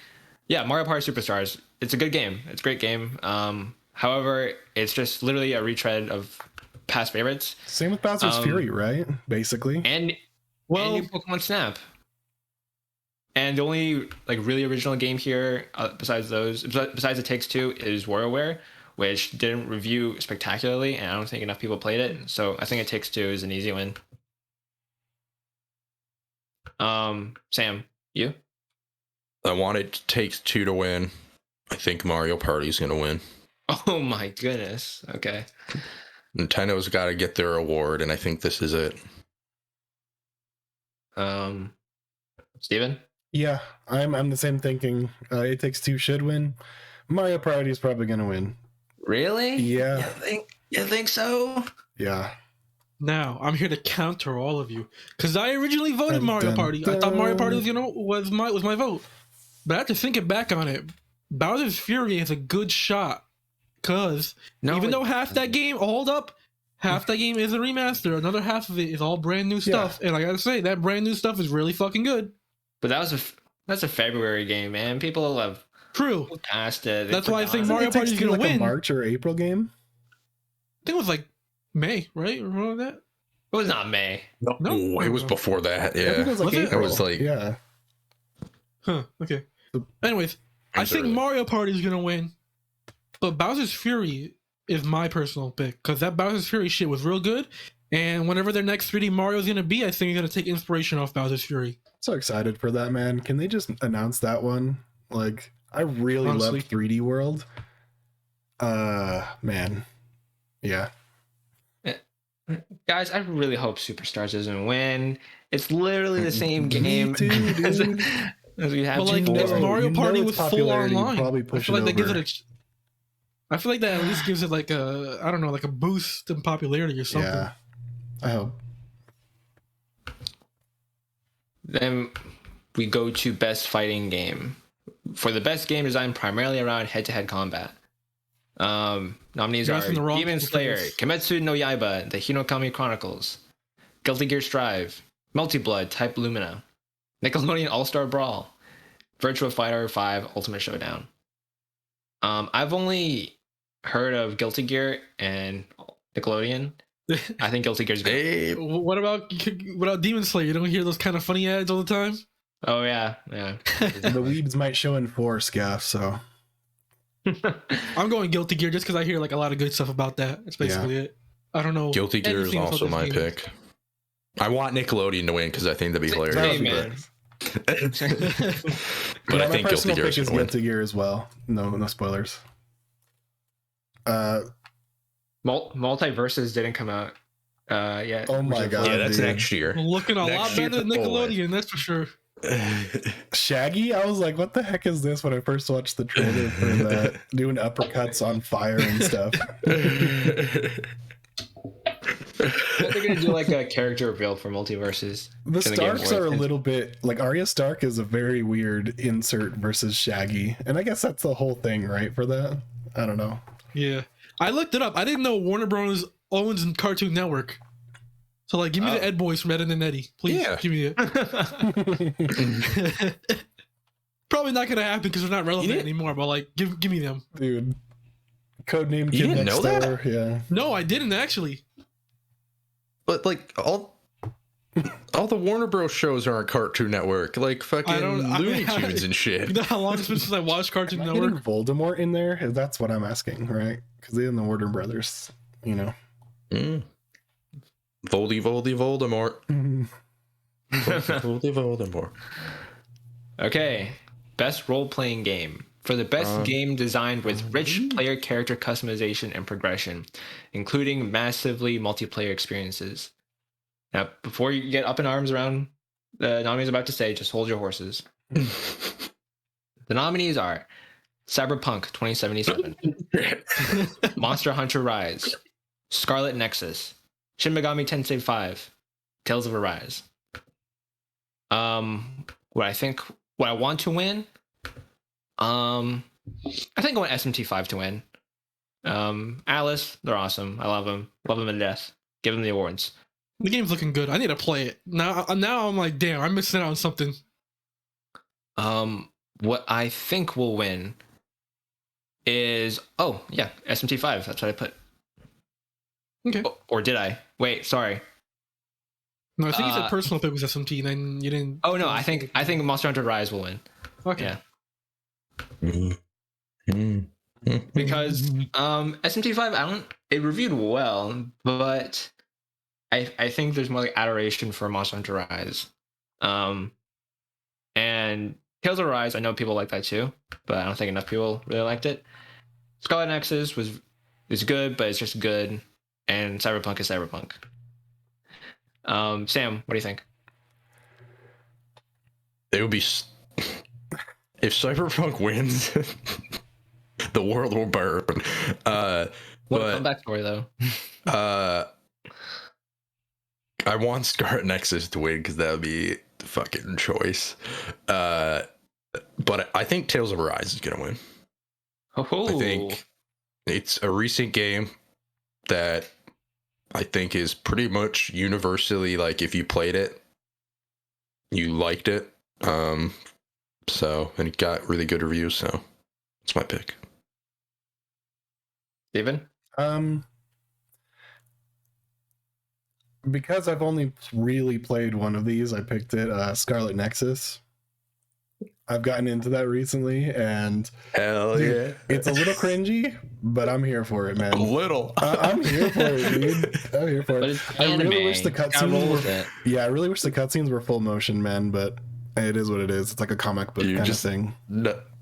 Mario Party Superstars, it's a good game. It's a great game. However, it's just literally a retread of past favorites Same with Bowser's Fury, right? Basically. and new Pokemon Snap. And the only like really original game here, besides It Takes Two, is WarioWare, which didn't review spectacularly, and I don't think enough people played it. So I think It Takes Two is an easy win. Sam, you? I want It Takes Two to win. I think Mario Party's gonna win. Oh my goodness. Okay. Nintendo's got to get their award, and I think this is it. Steven? Yeah, I'm the same thinking. It Takes Two should win. Mario Party is probably gonna win. Really? Yeah. You think so? Yeah. Now I'm here to counter all of you because I originally voted Dun, Mario dun, Party. I thought Mario Party dun. was my vote, but after thinking back on it, Bowser's Fury is a good shot because even though half that game, hold up, half that game is a remaster. Another half of it is all brand new stuff. And I gotta say, that brand new stuff is really fucking good. But that's a February game, man. People have True. passed it. That's why I think Mario Mario Party is gonna like win. a March or April game. I think it was like May, right? Or something like that. It was not May. No, it was before that. I think it Yeah, was like Was it? April. It was like- yeah. Huh. Okay. Anyways, I think Mario Party is gonna win, but Bowser's Fury is my personal pick because that Bowser's Fury shit was real good. And whenever their next 3D Mario is gonna be, I think they're gonna take inspiration off Bowser's Fury. So excited for that, man. Can they just announce that one? Like, I really Honestly. love 3D World. Man. Yeah. Guys, I really hope Superstars doesn't win. It's literally the same game Me too, as, dude. as we have But like before. it's Mario Party its with full popularity online. probably I push feel like it that gives over. it I feel like that at least gives it like a I don't know, like a boost in popularity or something. Yeah. I hope. Then we go to best fighting game. For the best game designed primarily around head-to-head combat. Nominees You're are asking the wrong Demon people for Slayer, this. Kimetsu no Yaiba, The Hinokami Chronicles, Guilty Gear Strive, Multi-Blood, Type Lumina, Nickelodeon All-Star Brawl, Virtua Fighter 5 Ultimate Showdown. I've only heard of Guilty Gear and Nickelodeon. I think Guilty Gear's good. Hey, What about Demon Slayer? You don't hear those kind of funny ads all the time? Oh yeah. The weebs might show in force, Gaff, so I'm going Guilty Gear just because I hear like a lot of good stuff about that. That's basically it. I don't know. Guilty Gear is anything about also this my game. pick. I want Nickelodeon to win because I think that'd be hilarious. Hey, That'd be man. But Yeah, I think my Guilty personal Gear pick is is going to win. Guilty Gear as well. No spoilers. Multiverses didn't come out yet. Oh my God. Yeah, that's dude. next year. Looking a lot Next year, better than oh, boy. Nickelodeon, that's for sure. Shaggy, I was like, what the heck is this when I first watched the trailer for that? Doing uppercuts on fire and stuff. They're gonna do like a character reveal for Multiverses. The Gonna give Starks away are a hints. little bit like Arya Stark is a very weird insert versus Shaggy. And I guess that's the whole thing, right? For that? I don't know. Yeah. I looked it up. I didn't know Warner Bros. owns Cartoon Network. So like give me the Ed Boys from Ed and Eddie. Please Yeah. give me it. Probably not gonna happen because they're not relevant didn't- anymore, but like give me them. Dude. Codename You Kid didn't Next know that? Door. Yeah. No, I didn't actually. But like all the Warner Bros. Shows are on Cartoon Network, like fucking Looney Tunes and shit. You know how long it's been since I watched Cartoon Am I getting Network? Voldemort in there? That's what I'm asking, right? Because they're in the Warner Brothers, you know. Voldemort. Mhm. Voldemort. Okay, best role-playing game. For the best game designed with rich player character customization and progression, including massively multiplayer experiences. Now, before you get up in arms around the nominees I'm about to say, just hold your horses. The nominees are Cyberpunk 2077, Monster Hunter Rise, Scarlet Nexus, Shin Megami Tensei 5, Tales of Arise. What I want to win, I think I want SMT5 to win. Alice, they're awesome. I love them to death. Give them the awards. The game's looking good. I need to play it. Now I'm like, damn, I'm missing out on something. What I think will win is SMT5. That's what I put. Okay. Or did I? Wait, sorry. No, I think you said personal pick was SMT, and then you didn't. Oh no, I think Monster Hunter Rise will win. Okay. Yeah. Because SMT5, it reviewed well, but I think there's more like adoration for Monster Hunter Rise. And Tales of Rise, I know people like that too, but I don't think enough people really liked it. Scarlet Nexus is good, but it's just good, and Cyberpunk is Cyberpunk. Sam, what do you think? It would be if Cyberpunk wins, the world will burn. What But comeback story though? I want Scarlet Nexus to win because that would be the fucking choice. But I think Tales of Arise is gonna win. Oh, I think it's a recent game that I think is pretty much universally, like, if you played it, you liked it. So, and it got really good reviews, so it's my pick. Steven? Because I've only really played one of these, I picked it, Scarlet Nexus. I've gotten into that recently, and Hell yeah. it's a little cringy, but I'm here for it, man. A little. I'm here for it, dude. I'm here for But it. it's I really anime. wish the Gotta cutscenes roll were. with it. Yeah, I really wish the cutscenes were full motion, man. But it is what it is. It's like a comic book You kind just- of thing.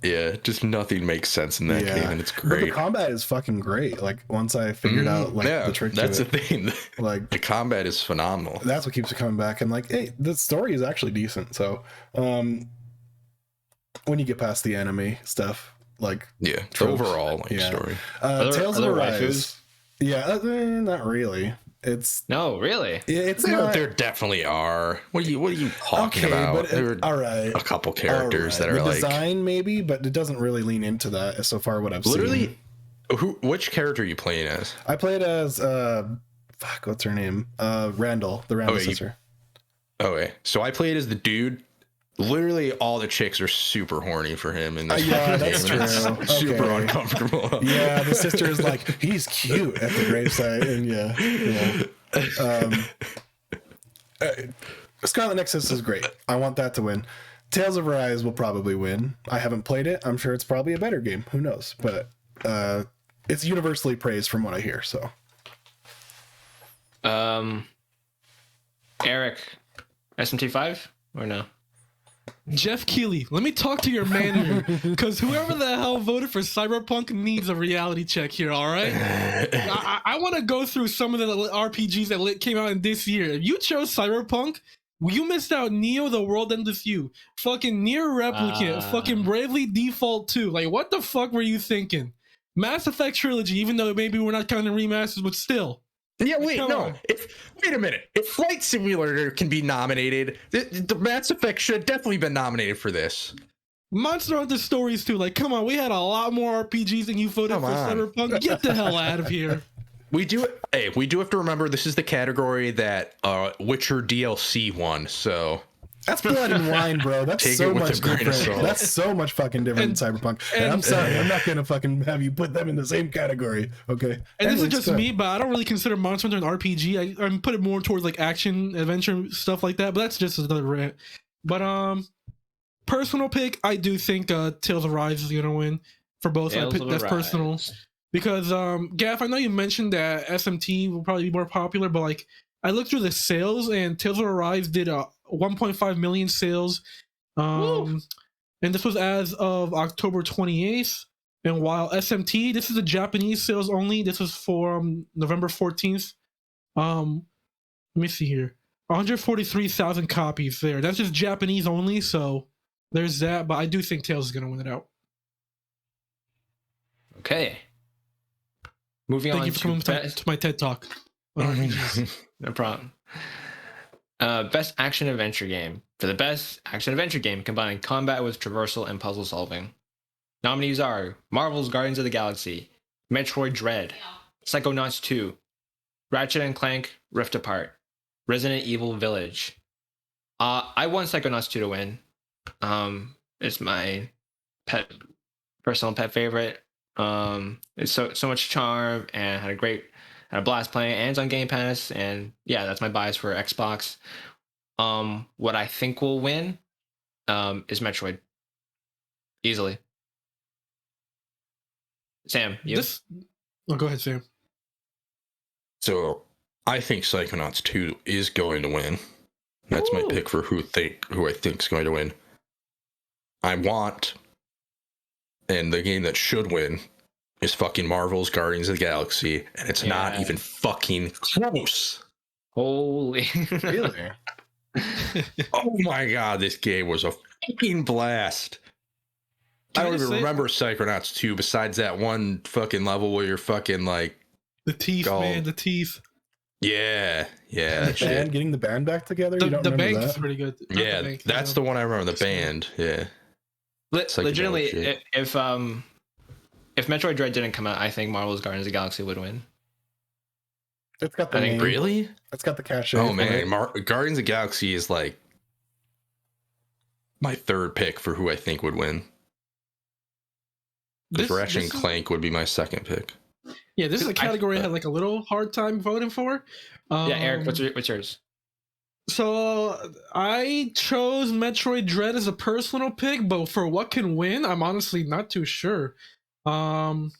Yeah, just nothing makes sense in that game, and it's But the great. combat is fucking great. Like once I figured out like the trick that's to the it, thing. like The combat is phenomenal. that's what keeps it coming back. And like, hey, the story is actually decent. So, when you get past the anime stuff, like Yeah, the tropes. overall like Yeah. story. Tales of are there Arise. waifus? Yeah, not really. It's No, really. it's not. There definitely are. What are you talking about? but There are all right. a couple characters that the are like design maybe, but it doesn't really lean into that so far. What I've literally. seen. Which character are you playing as? I played as fuck, what's her name? Randall, the Randall wait, sister. Okay, so I played as the dude. Literally, all the chicks are super horny for him in this Yeah, fucking that's game, and true. it's super Okay. uncomfortable. Yeah, the sister is like, he's cute at the gravesite, and yeah. Scarlet Nexus is great. I want that to win. Tales of Arise will probably win. I haven't played it. I'm sure it's probably a better game. Who knows? But it's universally praised from what I hear. So Eric, SMT5 or no? Jeff Keighley, let me talk to your manager, because whoever the hell voted for Cyberpunk needs a reality check here, all right? I want to go through some of the RPGs that came out in this year. If you chose Cyberpunk, you missed out Neo, The World Ends With You, fucking Near Replicant, fucking Bravely Default 2. Like, what the fuck were you thinking? Mass Effect Trilogy, even though maybe we're not counting remasters, but still. Yeah, wait, Come no. on. Wait a minute. If Flight Simulator can be nominated, the Mass Effect should have definitely been nominated for this. Monster Hunter Stories too. Like, come on, we had a lot more RPGs than you voted Come for on. Cyberpunk. Get the hell out of here. We do have to remember this is the category that Witcher DLC won, so that's Blood and Wine, bro. That's Take so it with much a grain of different. salt. That's so much fucking different than Cyberpunk. And I'm sorry, I'm not gonna fucking have you put them in the same category. Okay. And this is Anyways, just go me, ahead. but I don't really consider Monster Hunter an RPG. I'm put it more towards like action, adventure, stuff like that. But that's just another rant. But personal pick, I do think Tales of Rise is gonna win for both. Tales of That's Arise. personal. Because Gaff, I know you mentioned that SMT will probably be more popular, but like I looked through the sales and Tales of Arise did 1.5 million sales. And this was as of October 28th. And while SMT, this is the Japanese sales only. This was for November 14th. Let me see here. 143,000 copies there. That's just Japanese only, so there's that. But I do think Tales is gonna win it out. Okay. Moving Thank on you for coming to my TED Talk. No problem. Best action adventure game. For the best action adventure game combining combat with traversal and puzzle solving. Nominees are Marvel's Guardians of the Galaxy, Metroid Dread, Psychonauts 2, Ratchet and Clank Rift Apart, Resident Evil Village. I want Psychonauts 2 to win. It's my personal pet favorite. It's so much charm and had a blast playing, and it's on Game Pass, and yeah, that's my bias for Xbox. What I think will win is Metroid. Easily. Sam, you? Go ahead, Sam. So I think Psychonauts 2 is going to win. That's my pick for who I think is going to win. I want, and the game that should win is fucking Marvel's Guardians of the Galaxy, and it's not even fucking close. Holy. Really? Oh my god, this game was a fucking blast. I don't even remember Psychonauts 2 besides that one fucking level where you're fucking like the teeth, man, the teeth. Yeah, that shit. Getting the band back together. The you don't remember bank is that? pretty good. Yeah, that's the one I remember. The band, yeah. Legitimately, if Metroid Dread didn't come out, I think Marvel's Guardians of the Galaxy would win. It's got the I think name. Really? It's got the cachet. Oh for man, it. Guardians of the Galaxy is like my third pick for who I think would win. Because Ratchet and Clank would be my second pick. Yeah, this is a category I had like a little hard time voting for. Yeah, Eric, what's yours? So I chose Metroid Dread as a personal pick, but for what can win, I'm honestly not too sure. Metroid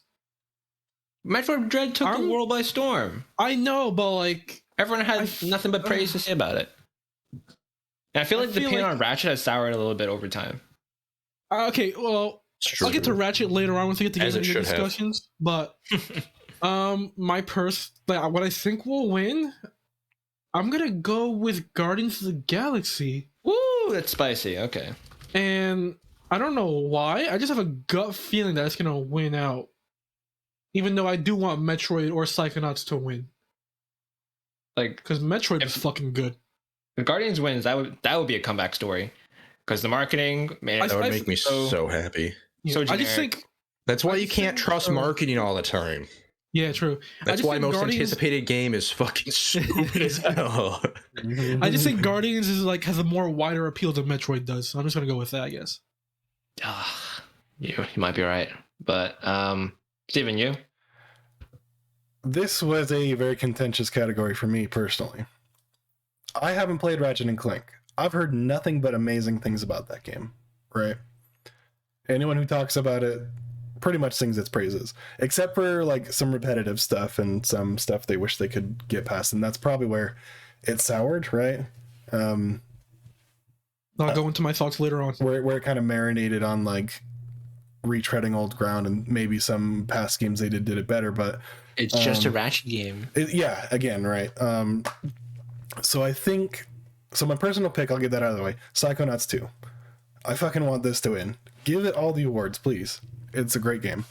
Dread took the world by storm. I know, but like everyone had nothing but praise to say about it. And I feel like the opinion on Ratchet has soured a little bit over time. Okay, well, I'll get to Ratchet later on once we get to get into the discussions. But what I think will win, I'm gonna go with Guardians of the Galaxy. Woo, that's spicy. Okay. And I don't know why. I just have a gut feeling that it's gonna win out. Even though I do want Metroid or Psychonauts to win. Like, because Metroid is fucking good. If Guardians wins, that would be a comeback story. Because the marketing, man, that would make me so happy. Yeah, so I just think that's why you can't trust marketing all the time. Yeah, true. That's why most anticipated game is fucking stupid as hell. I just think Guardians is like has a more wider appeal than Metroid does. So I'm just gonna go with that, I guess. You might be right, but Steven, you? This was a very contentious category for me personally. I haven't played Ratchet and Clank. I've heard nothing but amazing things about that game, right? Anyone who talks about it pretty much sings its praises, except for like some repetitive stuff and some stuff they wish they could get past, and that's probably where it soured, right? I'll go into my thoughts later on. Where it kind of marinated on like retreading old ground, and maybe some past games they did it better, but it's just a Ratchet game. Yeah, again, right. So I think, my personal pick, I'll get that out of the way. Psychonauts 2. I fucking want this to win. Give it all the awards, please. It's a great game.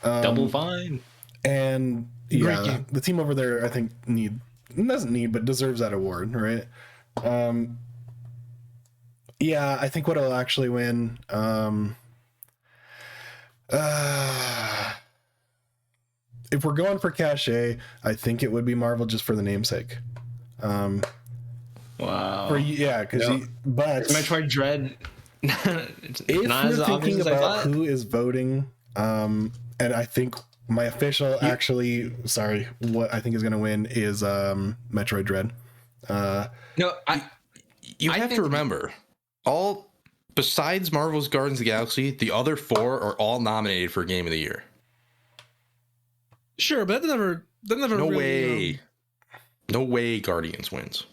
Double fine. And yeah, the team over there, I think but deserves that award, right? Yeah, I think what'll actually win. If we're going for cachet, I think it would be Marvel just for the namesake. Wow. Because but Metroid Dread. If you're thinking about who is voting, and I think my official what I think is going to win is Metroid Dread. You have to remember, all besides Marvel's Guardians of the Galaxy, the other 4 are all nominated for Game of the Year. Sure, but that never. No really, way. No way Guardians wins.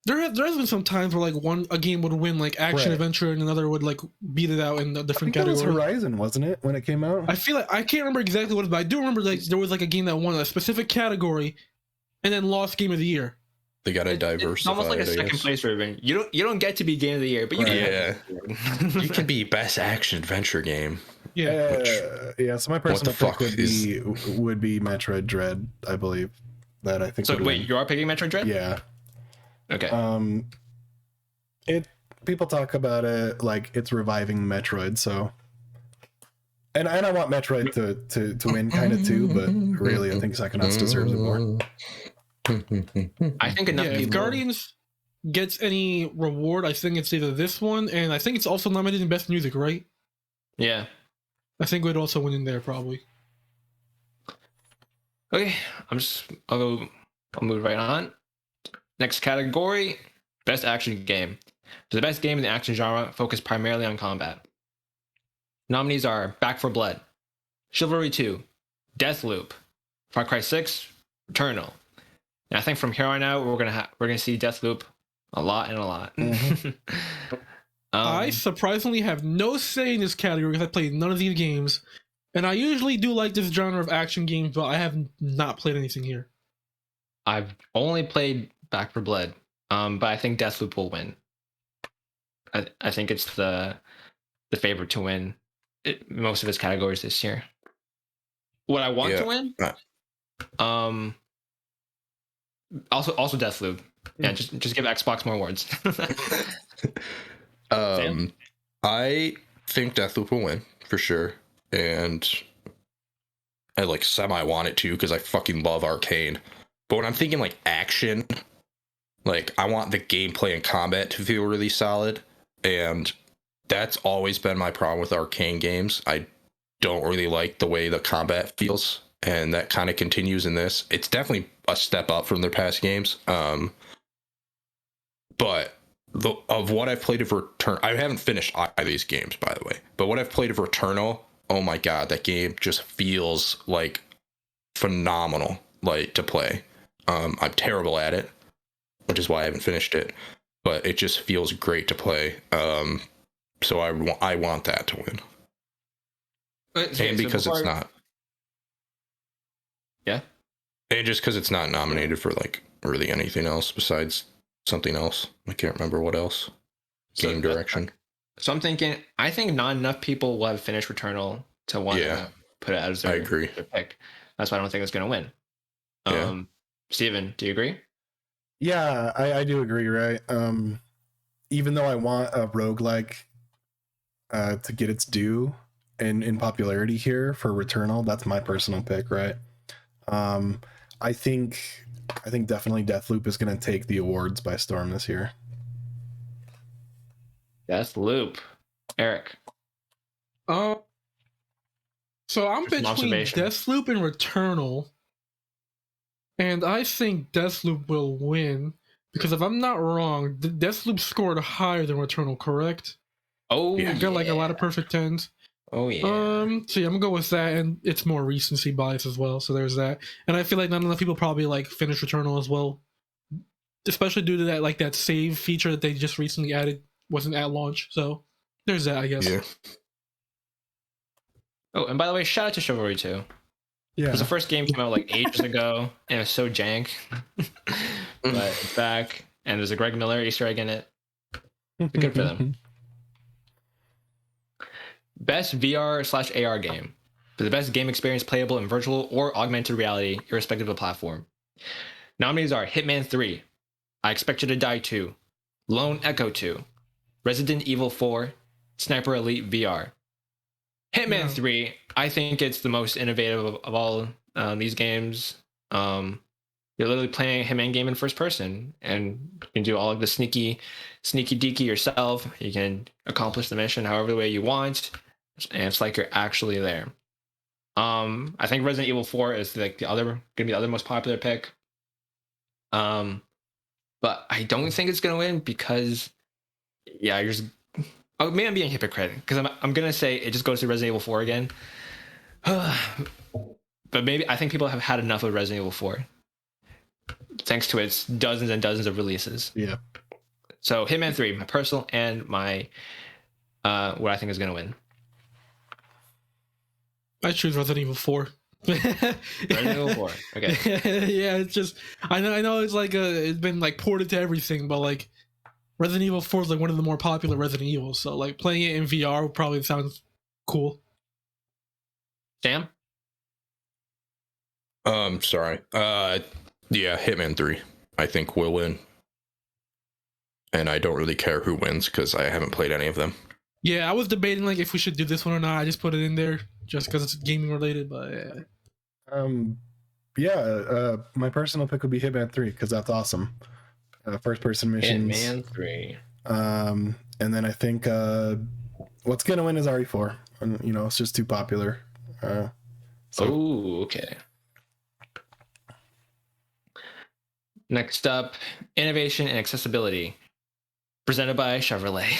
There has been some times where like a game would win like action adventure and another would like beat it out in a different category. That was Horizon, wasn't it, when it came out? I feel like I can't remember exactly what it was, but I do remember like there was like a game that won a specific category and then lost Game of the Year. They gotta diversify. It's almost like a second place ribbon. You don't get to be Game of the Year, but you can. You can be best action adventure game. Yeah. So my personal pick would be Metroid Dread, I believe. That I think. So wait, you are picking Metroid Dread? Yeah. Okay. People talk about it like it's reviving Metroid, so. And I want Metroid to win kind of too, but really I think Psychonauts deserves it more. I think enough if Guardians gets any reward, I think it's either this one, and I think it's also nominated in Best Music, right? Yeah. I think we'd also win in there probably. Okay, I'll move right on. Next category, Best Action Game. For the best game in the action genre, focused primarily on combat. Nominees are Back 4 Blood, Chivalry 2, Deathloop, Far Cry 6, Returnal. And I think from here on out, we're gonna see Deathloop a lot and a lot. Mm-hmm. I surprisingly have no say in this category because I played none of these games, and I usually do like this genre of action games, but I have not played anything here. I've only played Back 4 Blood, but I think Deathloop will win. I think it's the favorite to win most of its categories this year. What I want to win, also Deathloop. Yeah, just give Xbox more awards. I think Deathloop will win for sure, and I like semi want it to because I fucking love Arcane. But when I'm thinking like action, like I want the gameplay and combat to feel really solid, and that's always been my problem with arcane games. I don't really like the way the combat feels, and that kind of continues in this. It's definitely a step up from their past games. But of what I've played of Return, I haven't finished either of these games, by the way. But what I've played of Returnal, oh my god, that game just feels like phenomenal, like to play. I'm terrible at it, which is why I haven't finished it. But it just feels great to play. So I want that to win. And because it's not. Yeah. And just because it's not nominated for like really anything else besides something else. I can't remember what else. Game direction. So I'm thinking, I think not enough people will have finished Returnal to want to put it as their pick. That's why I don't think it's going to win. Yeah. Steven, do you agree? Yeah, I do agree, right? Even though I want a roguelike to get its due in popularity here for Returnal, that's my personal pick, right? I think definitely Deathloop is going to take the awards by storm this year. Deathloop. Eric. So I'm between Deathloop and Returnal, and I think Deathloop will win because if I'm not wrong, Deathloop scored higher than Returnal, correct? Oh, yeah. Got like a lot of perfect 10s. Oh yeah. So yeah, I'm gonna go with that, and it's more recency bias as well. So there's that, and I feel like not enough people probably like finish Returnal as well, especially due to that like that save feature that they just recently added wasn't at launch. So there's that, I guess. Yeah. Oh, and by the way, shout out to Chivalry 2. Yeah. Because the first game came out like ages ago, and it was so jank. But it's back, and there's a Greg Miller Easter egg in it. Good for them. Best VR/AR game. For the best game experience playable in virtual or augmented reality, irrespective of platform. Nominees are Hitman 3, I Expect You to Die 2, Lone Echo 2, Resident Evil 4, Sniper Elite VR. Hitman 3, I think it's the most innovative of all these games. You're literally playing a Hitman game in first person, and you can do all of the sneaky deaky yourself. You can accomplish the mission however the way you want, and it's like you're actually there. I think Resident Evil 4 is like gonna be the other most popular pick. But I don't think it's gonna win because, yeah, you're just. Oh, maybe I'm being a hypocrite because I'm gonna say it just goes to Resident Evil 4 again. But maybe I think people have had enough of Resident Evil 4, thanks to its dozens and dozens of releases. Yeah. So Hitman 3, my personal and my what I think is gonna win. I choose Resident Evil 4. Resident Evil 4. Okay. Yeah, it's just I know it's like it's been like ported to everything, but like Resident Evil 4 is like one of the more popular Resident Evils, so like playing it in VR probably sounds cool. Sam? Sorry. Yeah, Hitman 3, I think will win. And I don't really care who wins because I haven't played any of them. Yeah, I was debating like if we should do this one or not. I just put it in there just because it's gaming related, but yeah. My personal pick would be Hitman 3 because that's awesome. First person missions. Hitman 3. And then I think what's gonna win is RE4. You know, it's just too popular. Oh, okay. Next up, innovation and accessibility. Presented by Chevrolet.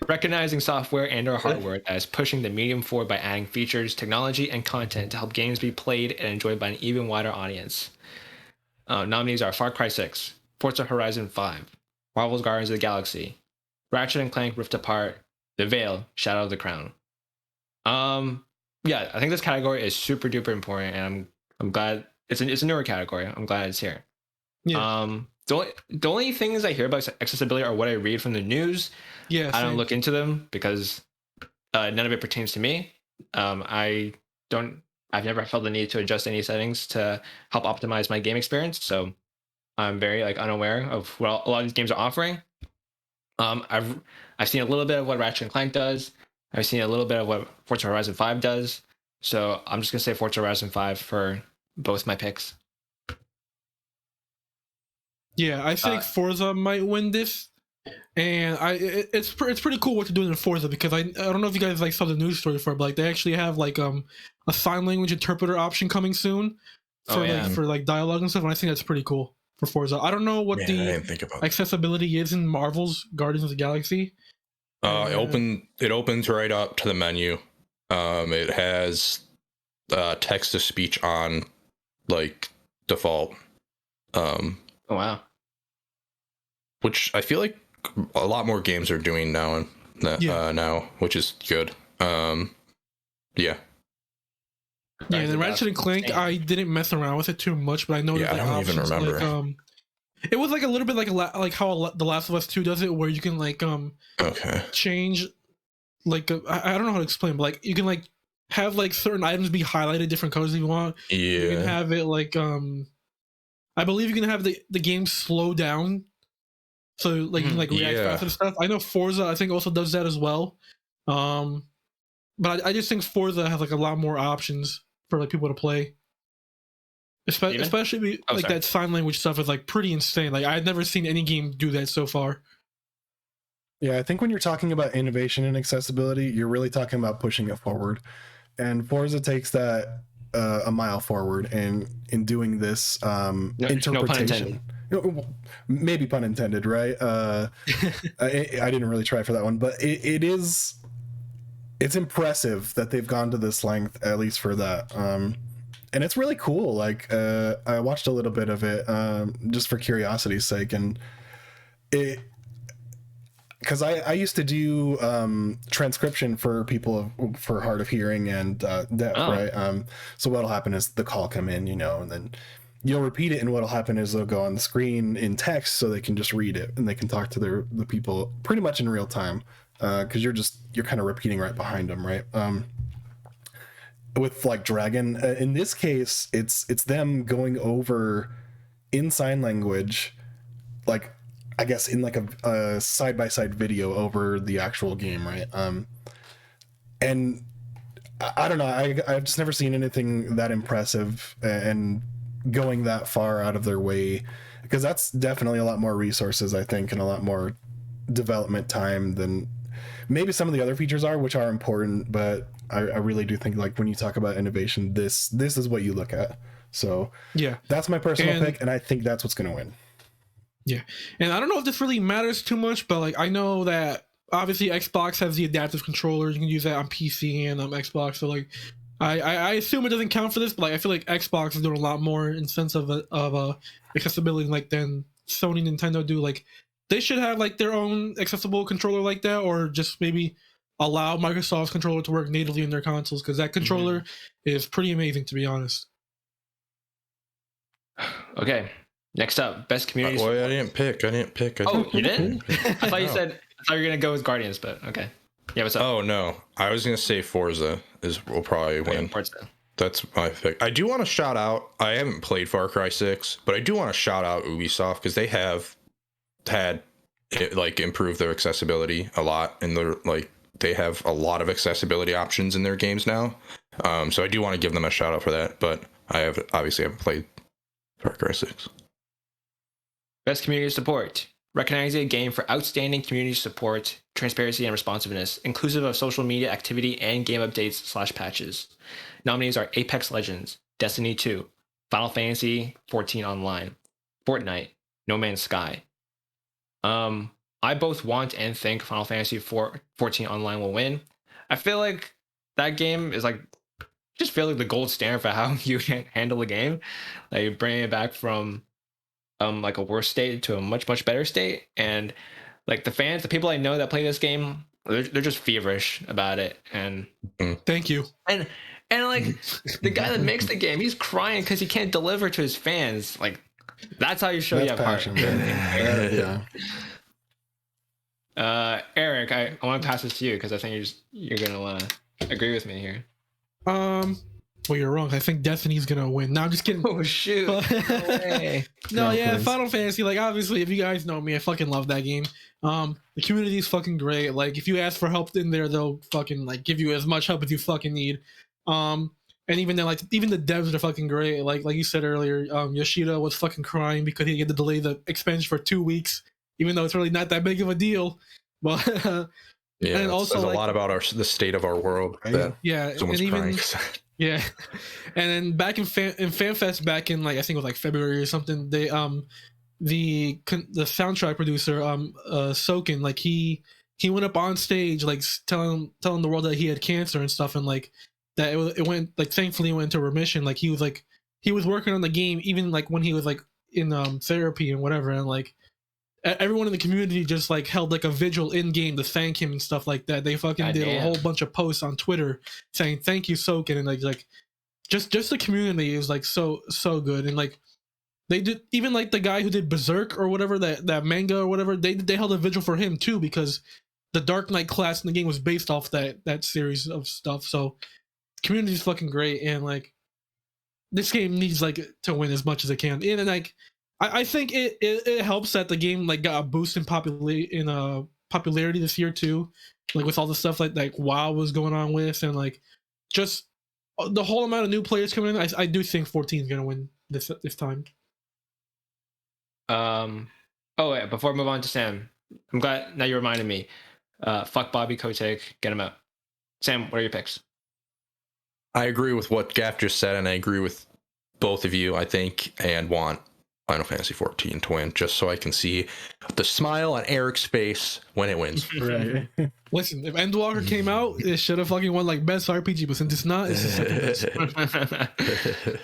Recognizing software and or hardware as pushing the medium forward by adding features, technology, and content to help games be played and enjoyed by an even wider audience. Nominees are Far Cry 6, Forza Horizon 5, Marvel's Guardians of the Galaxy, Ratchet & Clank Rift Apart, The Veil, Shadow of the Crown. Yeah, I think this category is super duper important, and I'm glad it's a newer category. I'm glad it's here. Yeah. The only things I hear about accessibility are what I read from the news. Yeah, I don't look into them because none of it pertains to me. I've never felt the need to adjust any settings to help optimize my game experience, so I'm very unaware of what a lot of these games are offering. I've seen a little bit of what Ratchet and Clank does. I've seen a little bit of what Forza Horizon 5 does. So I'm just gonna say Forza Horizon 5 for both my picks. Yeah, I think Forza might win this, and it's pretty cool what they're doing in Forza, because I don't know if you guys like saw the news story for it, but like they actually have like a sign language interpreter option coming soon for like dialogue and stuff, and I think that's pretty cool for Forza. I don't know what I the didn't think about that. accessibility is in Marvel's Guardians of the Galaxy. It opens right up to the menu. It has text to speech on like default. Oh wow. Which I feel like a lot more games are doing now now, which is good. Yeah. Yeah, and then Ratchet and Clank, I didn't mess around with it too much, but I know Yeah, I don't even remember. Like, it was like a little bit like how The Last of Us 2 does it, where you can like change like I don't know how to explain, but like you can like have like certain items be highlighted different colors if you want. Yeah. You can have it like I believe you can have the game slow down, so like you can like react fast and stuff. I know Forza I think also does that as well. But I just think Forza has like a lot more options for like people to play. Especially like that sign language stuff is like pretty insane. Like I've never seen any game do that so far. Yeah, I think when you're talking about innovation and accessibility, you're really talking about pushing it forward. And Forza takes that a mile forward in doing this interpretation. Maybe pun intended, right? I didn't really try for that one, but it's impressive that they've gone to this length, at least for that. And it's really cool. Like I watched a little bit of it just for curiosity's sake, and it because I used to do transcription for people for hard of hearing and deaf, right? So what'll happen is the call come in, and then you'll repeat it, and what'll happen is they'll go on the screen in text so they can just read it and they can talk to the people pretty much in real time, because you're kind of repeating right behind them, right? With like Dragon, in this case, it's them going over in sign language, like I guess in like a side-by-side video over the actual game, right? And I don't know, I've just never seen anything that impressive and going that far out of their way, because that's definitely a lot more resources, I think, and a lot more development time than maybe some of the other features are, which are important, but I really do think like when you talk about innovation, this is what you look at. So yeah, that's my personal pick, and I think that's what's going to win. Yeah, and I don't know if this really matters too much, but like I know that obviously Xbox has the adaptive controllers. You can use that on PC and Xbox. So like, I assume it doesn't count for this, but like I feel like Xbox is doing a lot more in sense of accessibility like than Sony, Nintendo do. Like they should have like their own accessible controller like that, or just maybe allow Microsoft's controller to work natively in their consoles, because that controller is pretty amazing, to be honest. Okay. Next up, best community. Well, I didn't pick. Oh, you didn't? I thought you said. I thought you were gonna go with Guardians, but okay. Yeah, what's up? Oh no, I was gonna say Forza will probably win. That's my pick. I do want to shout out. I haven't played Far Cry 6, but I do want to shout out Ubisoft, because they have had like improved their accessibility a lot, and they have a lot of accessibility options in their games now. So I do want to give them a shout out for that. But I obviously haven't played Far Cry 6. Best community support. Recognizing a game for outstanding community support, transparency, and responsiveness, inclusive of social media activity and game updates / patches. Nominees are Apex Legends, Destiny 2, Final Fantasy 14 Online, Fortnite, No Man's Sky. I both want and think Final Fantasy 14 Online will win. I feel like that game is like just feel like the gold standard for how you can handle a game. Like bringing it back from like a worse state to a much better state, and like the people I know that play this game, they're just feverish about it. And thank you. And like the guy that makes the game, he's crying because he can't deliver to his fans. Like that's how you show you have passion. Yeah. Eric, I want to pass this to you because I think you're gonna agree with me here. Well, you're wrong. I think Destiny's gonna win. No, I'm just kidding. Oh shoot! No way. No, yeah, Final Fantasy. Like, obviously, if you guys know me, I fucking love that game. The community is fucking great. Like, if you ask for help in there, they'll fucking like give you as much help as you fucking need. And even then, like even the devs are fucking great. Like you said earlier, Yoshida was fucking crying because he had to delay the expansion for 2 weeks, even though it's really not that big of a deal. But Yeah, and it also says a like lot about the state of our world. Right. That yeah, someone's and crying. even yeah, and then back in FanFest back in like I think it was like February or something. They the soundtrack producer Soken, like he went up on stage like telling the world that he had cancer and stuff, and like that it went like thankfully it went into remission. Like he was working on the game even like when he was like in therapy and whatever, and like everyone in the community just like held like a vigil in game to thank him and stuff like that. They fucking God did damn. a whole bunch of posts on Twitter saying thank you Soken, and like just the community is like so good. And like they did, even like the guy who did Berserk or whatever, that manga or whatever, they held a vigil for him too, because the Dark Knight class in the game was based off that series of stuff. So community is fucking great, and like this game needs like to win as much as it can. And like I think it helps that the game like got a boost in popularity this year too, like with all the stuff like WoW was going on with, and like just the whole amount of new players coming in. I do think 14 is gonna win this time. Oh wait, before I move on to Sam, I'm glad now you reminded me. Fuck Bobby Kotick, get him out. Sam, what are your picks? I agree with what Gaff just said, and I agree with both of you, I think, and want Final Fantasy 14 to win, just so I can see the smile on Eric's face when it wins. Right. Listen, if Endwalker came out, it should have fucking won like best RPG, but since it's not, it's the second best.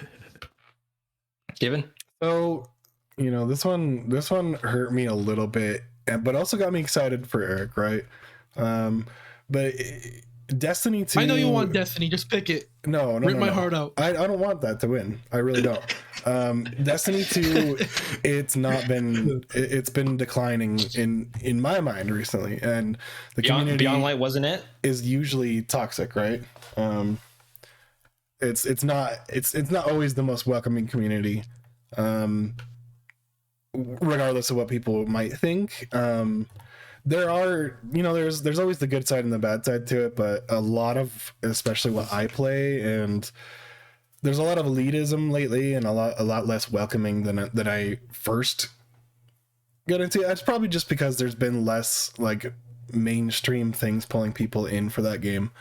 Given? So, you know, this one hurt me a little bit, but also got me excited for Eric, right? But Destiny 2. I know you want Destiny, just pick it. No, Rip my heart out. I don't want that to win. I really don't. Destiny 2, it's been declining in my mind recently, and the community Beyond Light wasn't it? is usually toxic, right? It's not always the most welcoming community, regardless of what people might think. There are, there's always the good side and the bad side to it, but a lot of, especially what I play, and there's a lot of elitism lately, and a lot less welcoming than I first got into. It's probably just because there's been less like mainstream things pulling people in for that game.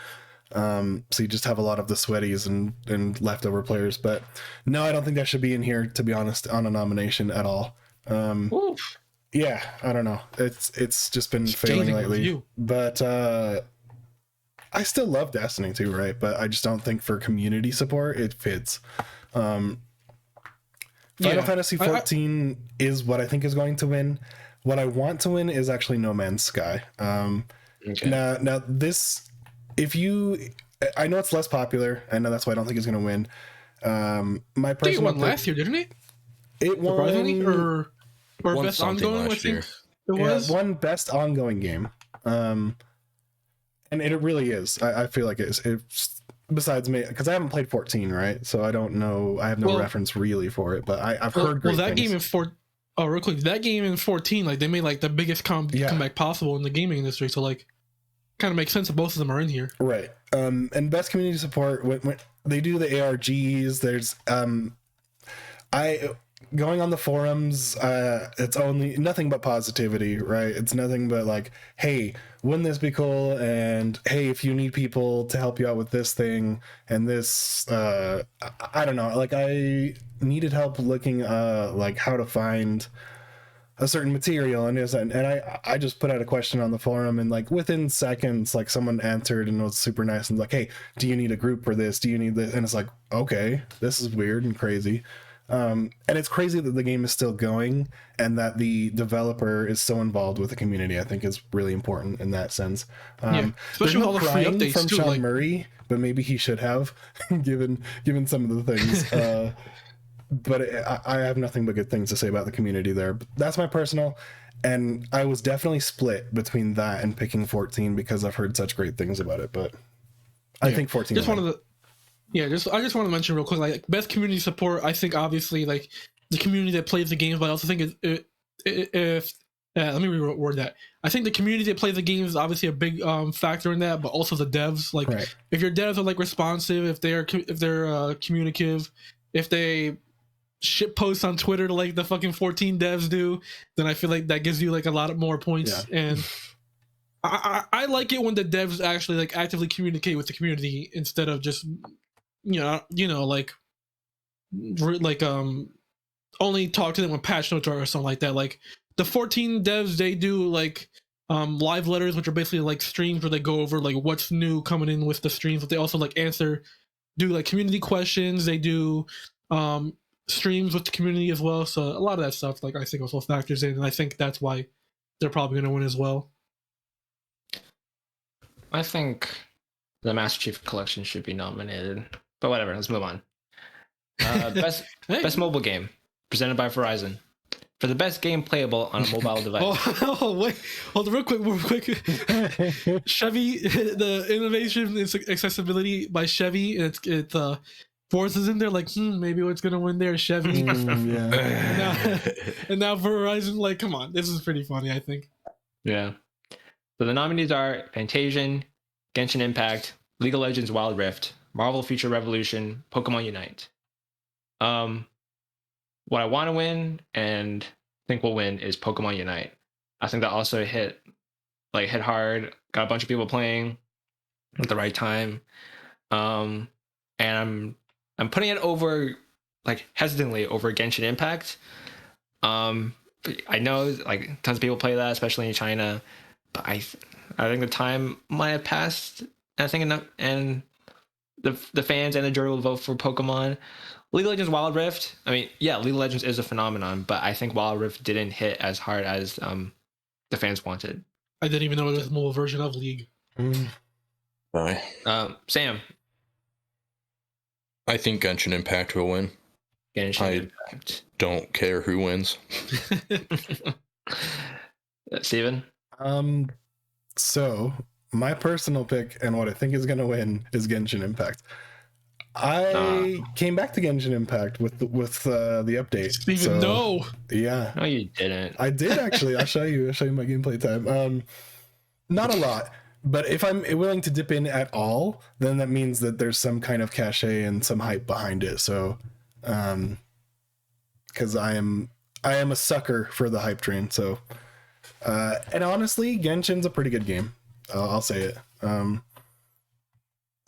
So you just have a lot of the sweaties and leftover players. But no, I don't think that should be in here, to be honest, on a nomination at all. Oof. Yeah, I don't know. It's just been failing lately. Review. But I still love Destiny 2, right? But I just don't think for community support it fits. Final Fantasy 14 is what I think is going to win. What I want to win is actually No Man's Sky. Okay. Now this, I know it's less popular. I know that's why I don't think it's going to win. My I think it personal won last year, didn't it? It Surprisingly, won. or won best something ongoing. I last think year. it was. It won best ongoing game. And it really is. I feel like it's besides me, because I haven't played 14, right? So I don't know. I have no reference really for it, but I've heard great that things. game in real quick, that game in 14, like they made like the biggest comeback possible in the gaming industry. So like, kind of makes sense that both of them are in here, right? And best community support when they do the ARGs. There's going on the forums, it's only nothing but positivity, right? It's nothing but like, hey, wouldn't this be cool? And hey, if you need people to help you out with this thing and this, I don't know, like I needed help looking like how to find a certain material, and I just put out a question on the forum, and like within seconds, like someone answered and was super nice and like, hey, do you need a group for this? Do you need this? And it's like, okay, this is weird and crazy. And it's crazy that the game is still going and that the developer is so involved with the community. I think is really important in that sense. Especially with all the free updates from too. Sean Like, Murray, but maybe he should have given some of the things. But I have nothing but good things to say about the community there. But that's my personal, and I was definitely split between that and picking 14 because I've heard such great things about it. But I think 14. Just wanted to. Yeah, I just want to mention real quick, like best community support. I think obviously like the community that plays the games, but I also think if Let me reword that. I think the community that plays the games is obviously a big factor in that, but also the devs. Like, Right. if your devs are like responsive, if they're communicative, if they shit posts on Twitter to like the fucking 14 devs do, then I feel like that gives you like a lot more points. Yeah. And I like it when the devs actually like actively communicate with the community instead of just like only talk to them when patch notes are or something like that. Like the 14 devs, they do like live letters, which are basically like streams where they go over like what's new coming in with the streams, but they also like do like community questions. They do streams with the community as well. So a lot of that stuff, like I think also factors in, and I think that's why they're probably going to win as well. I think the Master Chief Collection should be nominated, but whatever. Let's move on. Best mobile game presented by Verizon for the best game playable on a mobile device. Wait, hold on, real quick. Chevy, the innovation is accessibility by Chevy. It Forza's in there, like maybe what's gonna win there, Chevy. Yeah. and now Verizon, like, come on, this is pretty funny, I think. Yeah. So the nominees are Fantasian, Genshin Impact, League of Legends Wild Rift, Marvel Future Revolution, Pokemon Unite. What I want to win and think will win is Pokemon Unite. I think that also hit hard, got a bunch of people playing at the right time. And I'm putting it over, like, hesitantly over Genshin Impact. I know like tons of people play that, especially in China, but I think the time might have passed. I think enough, and the fans and the jury will vote for Pokemon. League of Legends Wild Rift. I mean, yeah, League of Legends is a phenomenon, but I think Wild Rift didn't hit as hard as the fans wanted. I didn't even know there was a mobile version of League. Sam. I think Genshin Impact will win. Genshin Impact. Don't care who wins. Steven? So my personal pick and what I think is going to win is Genshin Impact. I came back to Genshin Impact with the update. Steven, no. Yeah. No, you didn't. I did actually. I'll show you my gameplay time. Not a lot, but if I'm willing to dip in at all, then that means that there's some kind of cachet and some hype behind it. So, because I am a sucker for the hype train. So, and honestly, Genshin's a pretty good game. I'll say it.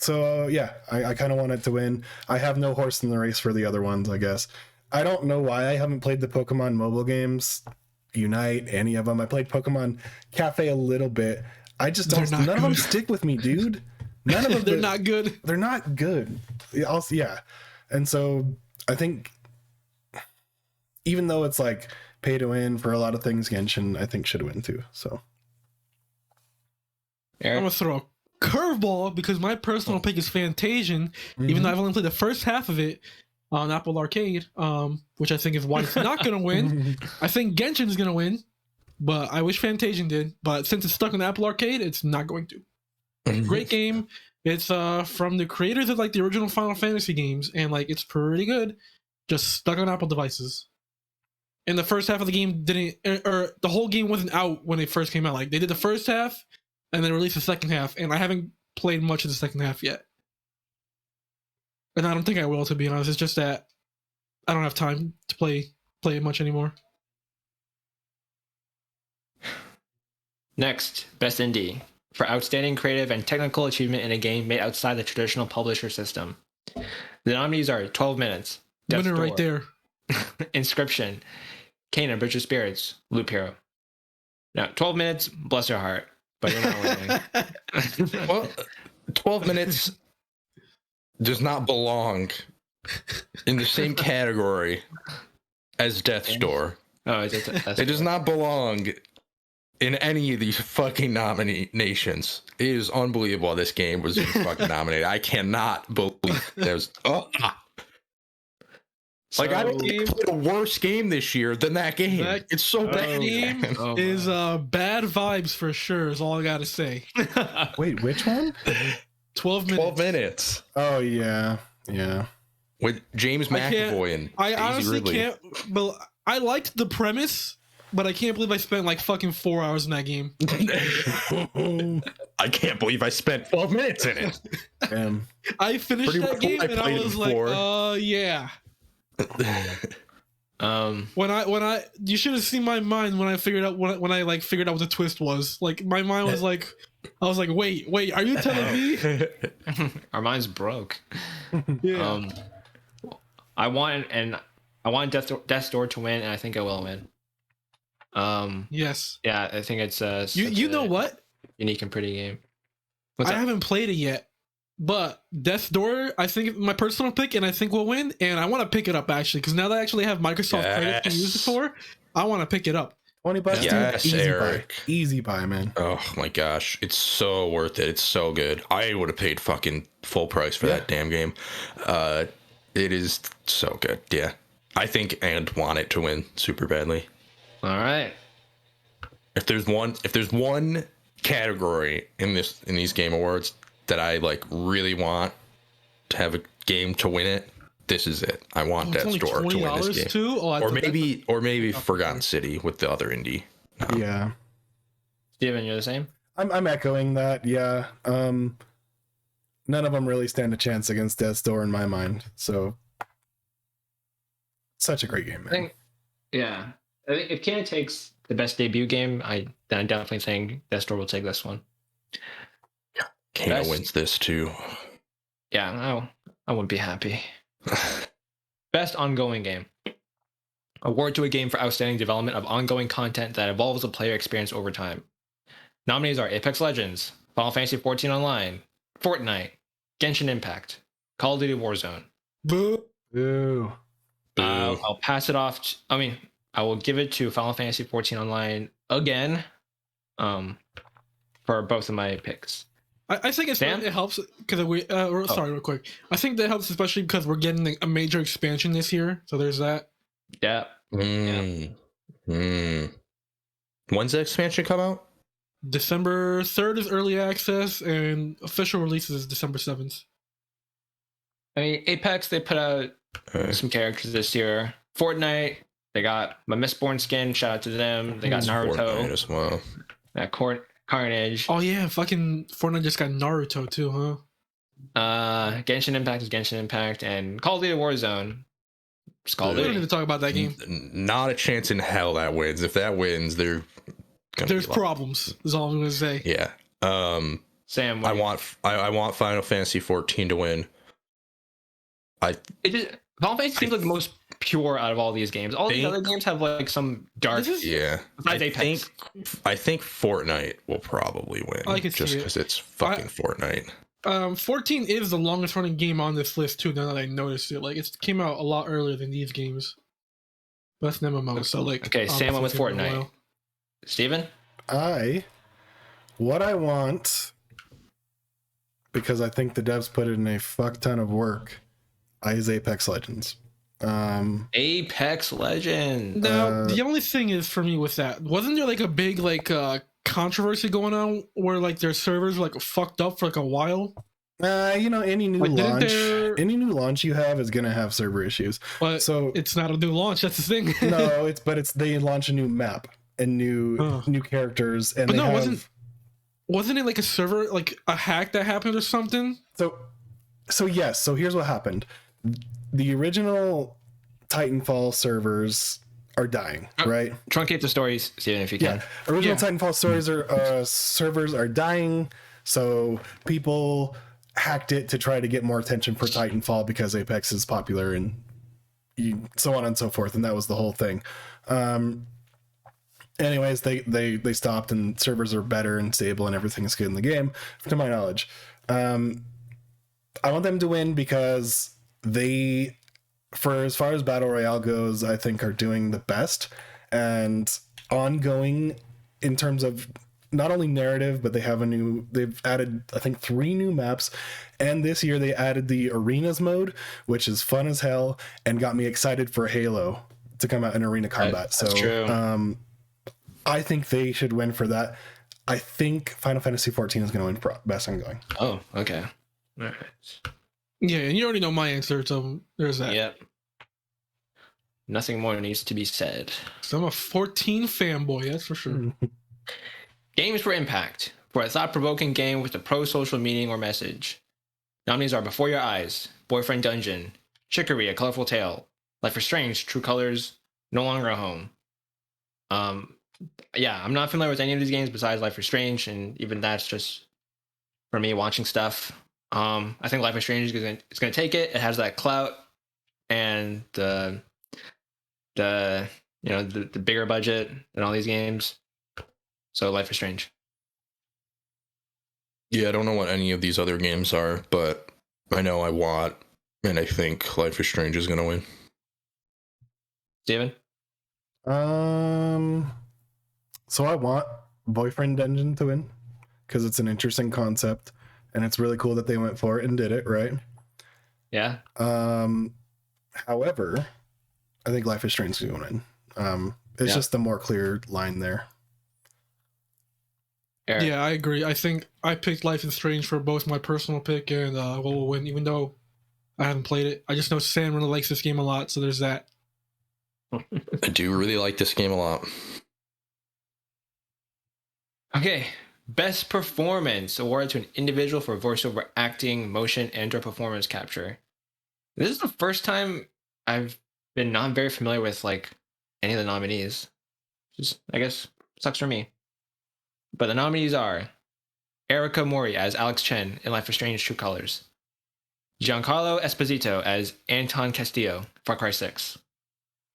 So yeah, I kind of want it to win. I have no horse in the race for the other ones, I guess. I don't know why I haven't played the Pokemon mobile games, Unite, any of them. I played Pokemon Cafe a little bit. I just don't. None of them stick with me, dude. None of them. They're not good. They're not good. Yeah, and so I think even though it's like pay to win for a lot of things, Genshin I think should win too. So Eric? I'm gonna throw a curveball because my personal pick is Fantasian, even though I've only played the first half of it on Apple Arcade, which I think is why it's not gonna win. I think Genshin is gonna win, but I wish Fantasian did. But since it's stuck on Apple Arcade, it's not going to. Great game. It's from the creators of like the original Final Fantasy games, and like it's pretty good. Just stuck on Apple devices. And the first half of the game or the whole game wasn't out when it first came out. Like they did the first half and then released the second half, and I haven't played much of the second half yet. And I don't think I will, to be honest. It's just that I don't have time to play it much anymore. Next, Best Indie. For outstanding creative and technical achievement in a game made outside the traditional publisher system. The nominees are 12 Minutes, Death's Winner Door, right there. Inscription, Kanan, Bridge of Spirits, Loop Hero. Now, 12 Minutes, bless your heart, but you're not winning. Well, 12 Minutes does not belong in the same category as Death's Door. Oh, it does not belong in any of these fucking nominations. It is unbelievable this game was fucking nominated. I cannot believe there's like I don't think I played a worse game this year than that game. It's so bad. Game is bad vibes for sure. Is all I gotta say. Wait, which one? 12 Minutes. 12 Minutes. Oh yeah. With James McAvoy and I Daisy honestly Ridley. can't. But I liked the premise, but I can't believe I spent like fucking 4 hours in that game. I can't believe I spent 12 minutes in it. I finished Pretty that much game what I and I played it was like, for. yeah. When I you should have seen my mind when I figured out when I like figured out what the twist was. Like my mind was like, I was like, wait, are you telling me? Our minds broke. Yeah. I want Death's Door to win, and I think it will win. Yes. Yeah, I think it's you know what? Unique and pretty game. I haven't played it yet, but Death's Door, I think my personal pick, and I think will win. And I want to pick it up actually, because now that I actually have Microsoft credit to use it for, I want to pick it up. $20, Yes, dude. Easy Eric. buy. Easy buy, man. Oh my gosh, it's so worth it. It's so good. I would have paid fucking full price for that damn game. It is so good. Yeah, I think and want it to win super badly. All right. If there's one category in these game awards that I like really want to have a game to win it, this is it. I want Death's Door to win this game. Too? Oh, or maybe Forgotten City with the other indie. No. Yeah. Steven, you're the same? I'm echoing that, yeah. None of them really stand a chance against Death's Door in my mind. So such a great game, man. I think if Canada takes the best debut game, then I definitely think Death's Door will take this one. Kano wins this too. Yeah, I wouldn't be happy. Best ongoing game. Award to a game for outstanding development of ongoing content that evolves the player experience over time. Nominees are Apex Legends, Final Fantasy XIV Online, Fortnite, Genshin Impact, Call of Duty Warzone. Boo. Ooh. I'll pass it off. I will give it to Final Fantasy XIV Online again, for both of my picks. I think it helps because sorry, real quick. I think that helps especially because we're getting a major expansion this year. So there's that. Yeah. When's the expansion come out? December 3rd is early access, and official release is December 7th. I mean, Apex, they put out some characters this year. Fortnite, they got my Mistborn skin. Shout out to them. They got Naruto Fortnite as well. Carnage. Oh yeah, fucking Fortnite just got Naruto too, huh? Genshin Impact is Genshin Impact, and Call of Duty Warzone. It's Call of We don't Duty. need to talk about that game. Not a chance in hell that wins. If that wins, there's problems. Is all I'm gonna say. Yeah. Sam, I want Final Fantasy 14 to win. Final Fantasy seems like the most pure out of all these games. All these other games have like some dark. Yeah. I think Fortnite will probably win. I can just see it. because it's fucking Fortnite. 14 is the longest running game on this list too. Now that I noticed it, like it came out a lot earlier than these games. But that's an MMO, so like. Okay, Sam went with Fortnite. Steven? What I want, because I think the devs put in a fuck ton of work, is Apex Legends. Apex Legends. Now, the only thing is for me with that, wasn't there like a big like controversy going on where like their servers were like fucked up for like a while? Any new launch you have is gonna have server issues. But so it's not a new launch. That's the thing. No, they launch a new map and new characters, and but no, wasn't it like a server like a hack that happened or something? So yes. So here's what happened. The original Titanfall servers are dying, right? Truncate the stories, Steven, if you can. Original Titanfall servers are dying, so people hacked it to try to get more attention for Titanfall because Apex is popular and so on and so forth, and that was the whole thing. Anyways, they stopped, and servers are better and stable and everything's good in the game, to my knowledge. I want them to win because they, for as far as Battle Royale goes, I think are doing the best and ongoing in terms of not only narrative, but they've added, I think, 3 new maps. And this year they added the arenas mode, which is fun as hell and got me excited for Halo to come out in arena combat. That's true. I think they should win for that. I think Final Fantasy 14 is going to win best ongoing. Oh, okay. All right. Yeah, and you already know my answer, so there's that. Yep. Nothing more needs to be said. So I'm a 14 fanboy, that's for sure. Games for Impact. For a thought-provoking game with a pro-social meaning or message. Nominees are Before Your Eyes, Boyfriend Dungeon, Chicory, A Colorful Tale, Life is Strange, True Colors, No Longer a Home. Yeah, I'm not familiar with any of these games besides Life is Strange, and even that's just for me watching stuff. I think Life is Strange is gonna take it. It has that clout and the the bigger budget than all these games. So Life is Strange. Yeah, I don't know what any of these other games are, but I know I want, and I think Life is Strange is gonna win. Steven? So I want Boyfriend Dungeon to win because it's an interesting concept and it's really cool that they went for it and did it, right? Yeah. However, I think Life is Strange is going to win. It's just a more clear line there. Eric. Yeah, I agree. I think I picked Life is Strange for both my personal pick and what will win, even though I haven't played it. I just know Sam really likes this game a lot, so there's that. I do really like this game a lot. Okay. Best Performance awarded to an individual for voiceover acting, motion, and/or performance capture. This is the first time I've been not very familiar with like any of the nominees. Just, I guess, sucks for me. But the nominees are Erica Mori as Alex Chen in Life is Strange True Colors, Giancarlo Esposito as Anton Castillo, Far Cry 6,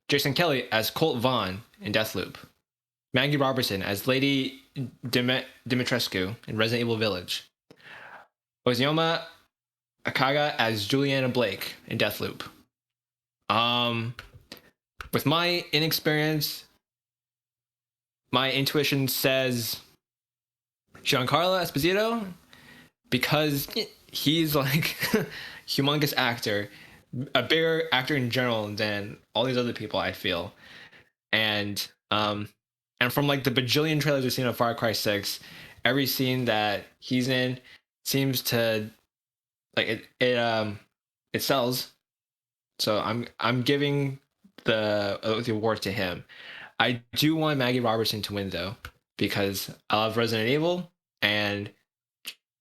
Jason Kelly as Colt Vaughn in Deathloop, Maggie Robertson as Lady Dimitrescu in Resident Evil Village, Ozioma Akaga as Juliana Blake in Deathloop. With my inexperience, my intuition says Giancarlo Esposito, because he's like humongous actor, a bigger actor in general than all these other people, I feel. And from like the bajillion trailers we've seen of Far Cry 6, every scene that he's in seems to like it sells. So I'm giving the award to him. I do want Maggie Robertson to win though, because I love Resident Evil and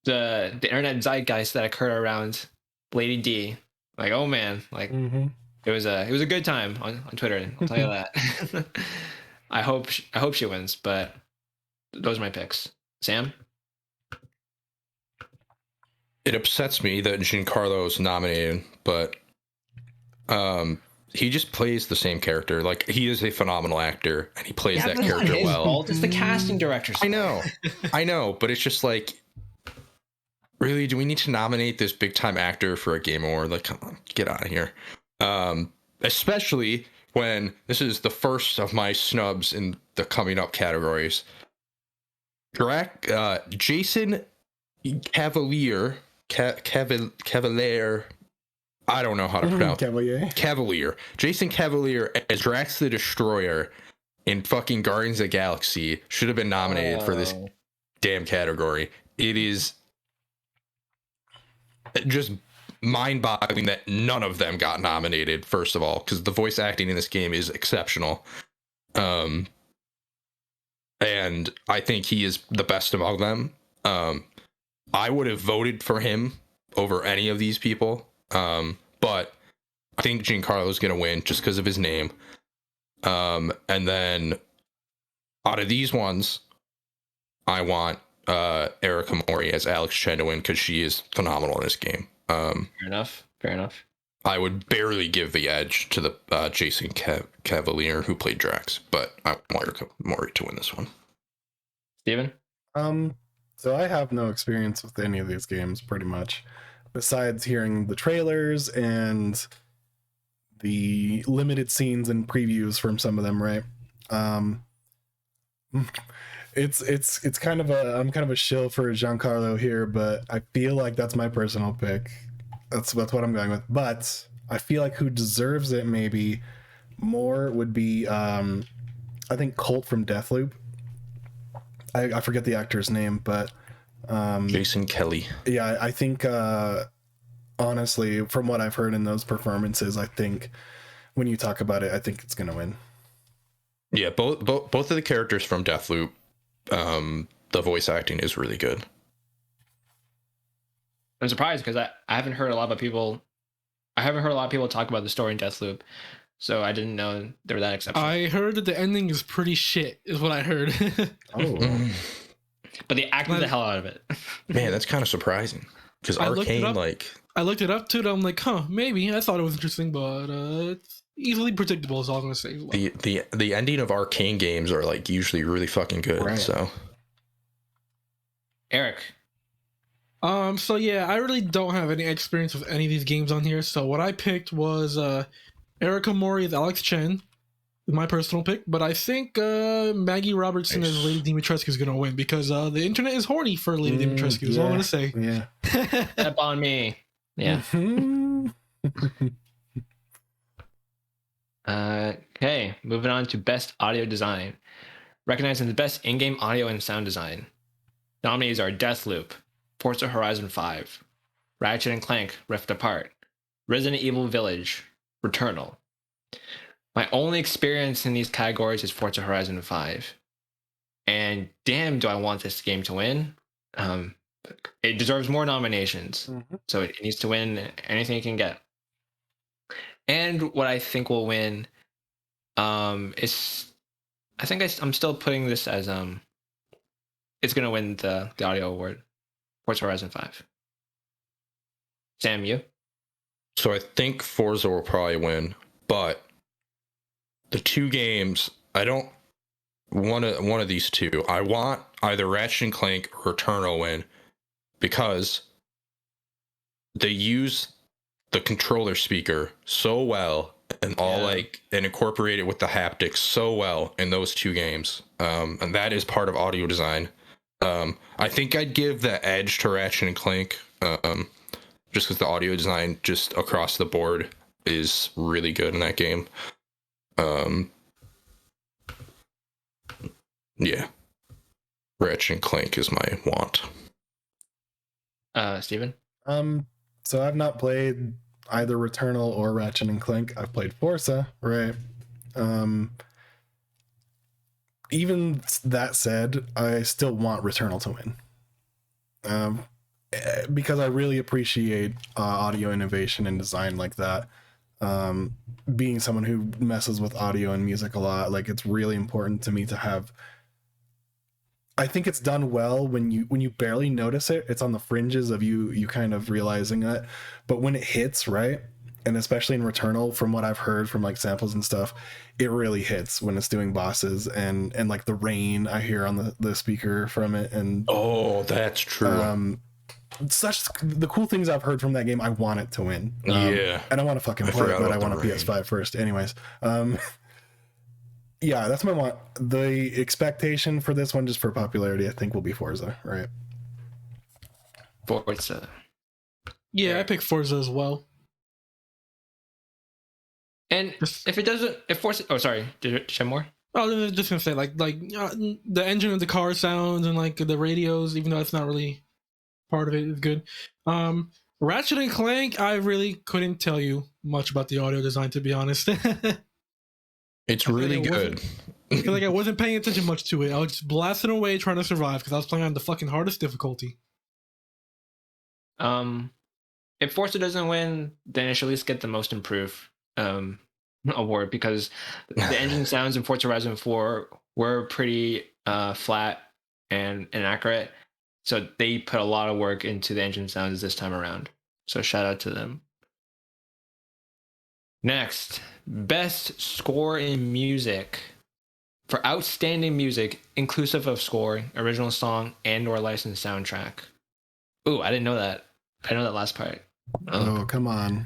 the internet zeitgeist that occurred around Lady D. Like, oh man, like it was a good time on Twitter. I'll tell you that. I hope she wins, but those are my picks. Sam? It upsets me that Giancarlo's nominated, but he just plays the same character. Like, he is a phenomenal actor, and he plays that character well. Fault. It's the casting director's fault. I know, but it's just like, really, do we need to nominate this big time actor for a game award? Like, come on, get out of here. Especially when this is the first of my snubs in the coming up categories. Jason Cavalier. Cavalier. I don't know how to pronounce Cavalier. Jason Cavalier as Drax the Destroyer in fucking Guardians of the Galaxy should have been nominated for this damn category. It is just mind-boggling that none of them got nominated, first of all, because the voice acting in this game is exceptional. And I think he is the best among them. I would have voted for him over any of these people. But I think Giancarlo is going to win just because of his name. And then out of these ones, I want Erica Mori as Alex Chen to win because she is phenomenal in this game. Fair enough. I would barely give the edge to the Jason Cavalier who played Drax, but I want Erica Mori to win this one. Steven? So I have no experience with any of these games, pretty much, besides hearing the trailers and the limited scenes and previews from some of them, right? It's kind of I'm kind of a shill for Giancarlo here, but I feel like that's my personal pick. That's what I'm going with. But I feel like who deserves it maybe more would be I think Colt from Deathloop. I forget the actor's name, but Jason Kelly. Yeah, I think honestly, from what I've heard in those performances, I think when you talk about it, I think it's gonna win. Yeah, both of the characters from Deathloop, the voice acting is really good. I'm surprised because I haven't heard a lot of people. I haven't heard a lot of people talk about the story in Deathloop, so I didn't know they were that exceptional. I heard that the ending is pretty shit. Is what I heard. Oh, But they acted the hell out of it. Man, that's kind of surprising because I looked it Arcane, up. like, I looked it up too. And I'm like, huh, maybe. I thought it was interesting, but it's easily predictable. Is all I'm gonna say. the ending of Arcane games are like usually really fucking good. Right. So Eric, So yeah, I really don't have any experience with any of these games on here. So what I picked was Erica Mori as Alex Chen, my personal pick. But I think Maggie Robertson as Lady Dimitrescu is gonna win because the internet is horny for Lady Dimitrescu. Is all I'm gonna say. Yeah. step on me. Yeah. Mhm. Okay, moving on to best audio design. Recognizing the best in-game audio and sound design. Nominees are Deathloop, Forza Horizon 5, Ratchet and Clank Rift Apart, Resident Evil Village, Returnal. My only experience in these categories is Forza Horizon 5. And damn, do I want this game to win. It deserves more nominations. Mhm. So it needs to win anything it can get. And what I think will win is, I think I'm still putting this as it's gonna win the audio award. Forza Horizon 5. Sam, you? So I think Forza will probably win, but the two games, I don't one of these two. I want either Ratchet and Clank or Returnal win because they use the controller speaker so well and and incorporate it with the haptics so well in those two games. And that is part of audio design. I think I'd give the edge to Ratchet and Clank, just because the audio design just across the board is really good in that game. Yeah, Ratchet and Clank is my want. Steven? So I've not played either Returnal or Ratchet and Clank. I've played Forza, right? Even that said, I still want Returnal to win. Because I really appreciate audio innovation and design like that. Being someone who messes with audio and music a lot, like it's really important to me to have. I think it's done well when you barely notice it. It's on the fringes of you kind of realizing it, but when it hits, right? And especially in Returnal, from what I've heard from like samples and stuff, it really hits when it's doing bosses and like the rain I hear on the speaker from it. And oh, that's true. Such the cool things I've heard from that game. I want it to win. Yeah, and I want to fucking play it, but I want a PS5 first. Anyways, yeah, that's my want. The expectation for this one, just for popularity, I think will be Forza, right? Forza. Yeah, I picked Forza as well. And if Forza, oh sorry, did you have more? Oh, I was just gonna say like the engine of the car sounds and like the radios, even though it's not really part of it, is good. Ratchet and Clank, I really couldn't tell you much about the audio design, to be honest. It's really good. I feel like I wasn't paying attention much to it. I was just blasting away trying to survive because I was playing on the fucking hardest difficulty. If Forza doesn't win, then it should at least get the most improved award, because the engine sounds in Forza Horizon 4 were pretty flat and inaccurate. So they put a lot of work into the engine sounds this time around. So shout out to them. Next, best score in music. For outstanding music, inclusive of score, original song, and or licensed soundtrack. Ooh, I didn't know that. I know that last part. Oh, come on.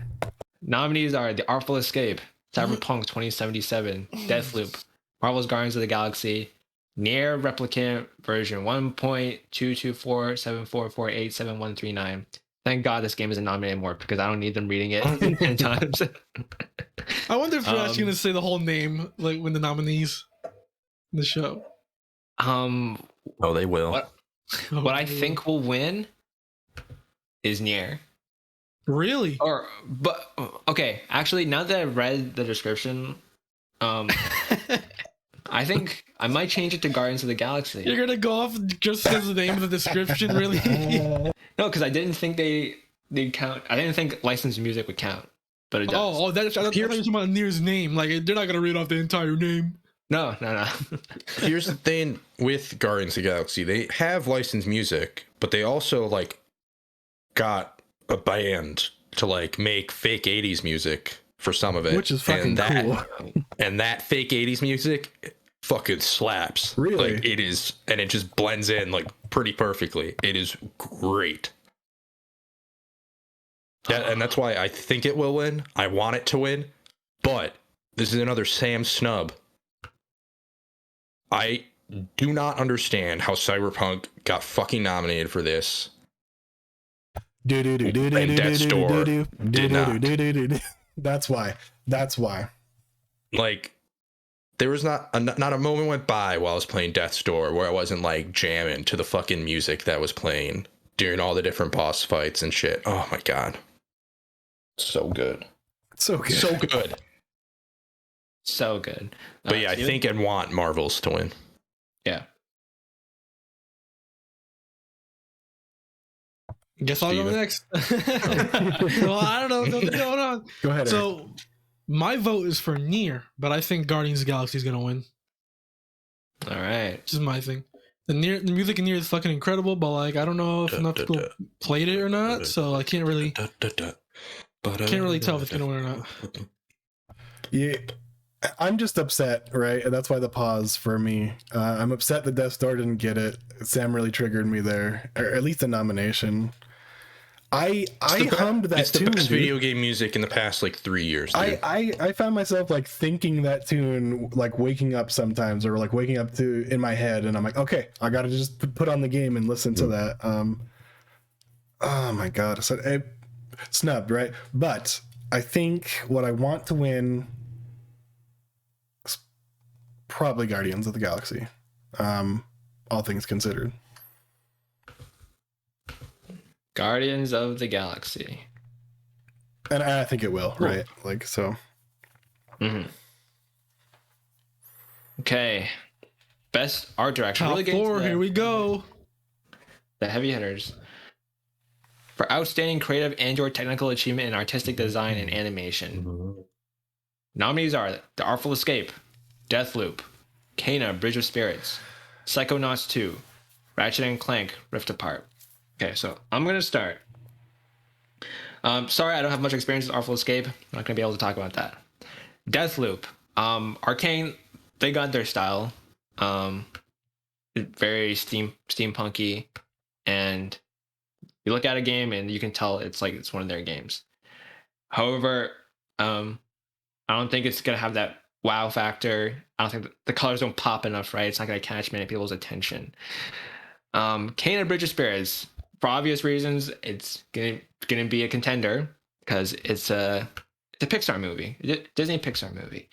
Nominees are The Artful Escape, Cyberpunk 2077, Deathloop, Marvel's Guardians of the Galaxy, Nier Replicant version 1.22474487139. Thank God this game isn't nominated more, because I don't need them reading it 10 times. I wonder if they're actually going to say the whole name like when the nominees in the show. Oh, they will. What I think will win is Nier. Really? Okay, actually, now that I've read the description, I think I might change it to Guardians of the Galaxy. You're gonna go off just because of the name of the description, really? No, because I didn't think they'd count. I didn't think licensed music would count, but it does. Oh, that's I thought you were talking about Nier's name. Like they're not gonna read off the entire name. No. Here's the thing with Guardians of the Galaxy: they have licensed music, but they also like got a band to like make fake 80s music for some of it, which is fucking cool. And that fake 80s music fucking slaps. Really? Like it is, and it just blends in like pretty perfectly. It is great. Yeah, and that's why I think it will win. I want it to win, but this is another Sam snub. I do not understand how Cyberpunk got fucking nominated for this. And Death's Door did not. That's why. Like, there was not a moment went by while I was playing Death's Door where I wasn't like jamming to the fucking music that was playing during all the different boss fights and shit. Oh my god, so good, so good, so good, so good. But yeah, I think and want Marvels to win. Yeah. Guess I'll go next. Well, I don't know what's going on. Go ahead. So, my vote is for Nier, but I think Guardians of the Galaxy is gonna win. All right, this is my thing. The music in Nier is fucking incredible, but like I don't know if enough people played it or not, so I can't really tell if it's gonna win or not. Yeah, I'm just upset, right? And that's why the pause for me. I'm upset that Death's Door didn't get it. Sam really triggered me there, or at least a nomination. I hummed that tune. It's the best video game music in the past like 3 years. Dude. I found myself like thinking that tune, like waking up sometimes, or like waking up to in my head, and I'm like, okay, I gotta just put on the game and listen to that. Oh my god, so it snubbed, right? But I think what I want to win is probably Guardians of the Galaxy. All things considered. Guardians of the Galaxy. And I think it will, cool. Right? Like, so. Mm-hmm. Okay. Best art direction. Top really 4, here we go. The heavy hitters. For outstanding creative and/or technical achievement in artistic design and animation. Nominees are The Artful Escape, Deathloop, Kena, Bridge of Spirits, Psychonauts 2, Ratchet & Clank, Rift Apart. Okay, so I'm going to start. Sorry, I don't have much experience with Artful Escape. I'm not going to be able to talk about that. Deathloop. Arcane, they got their style. Very steampunky. And you look at a game and you can tell it's one of their games. However, I don't think it's going to have that wow factor. I don't think the colors don't pop enough, right? It's not going to catch many people's attention. Kena, Bridge of Spirits. For obvious reasons, it's gonna be a contender because it's a Pixar movie, Disney Pixar movie,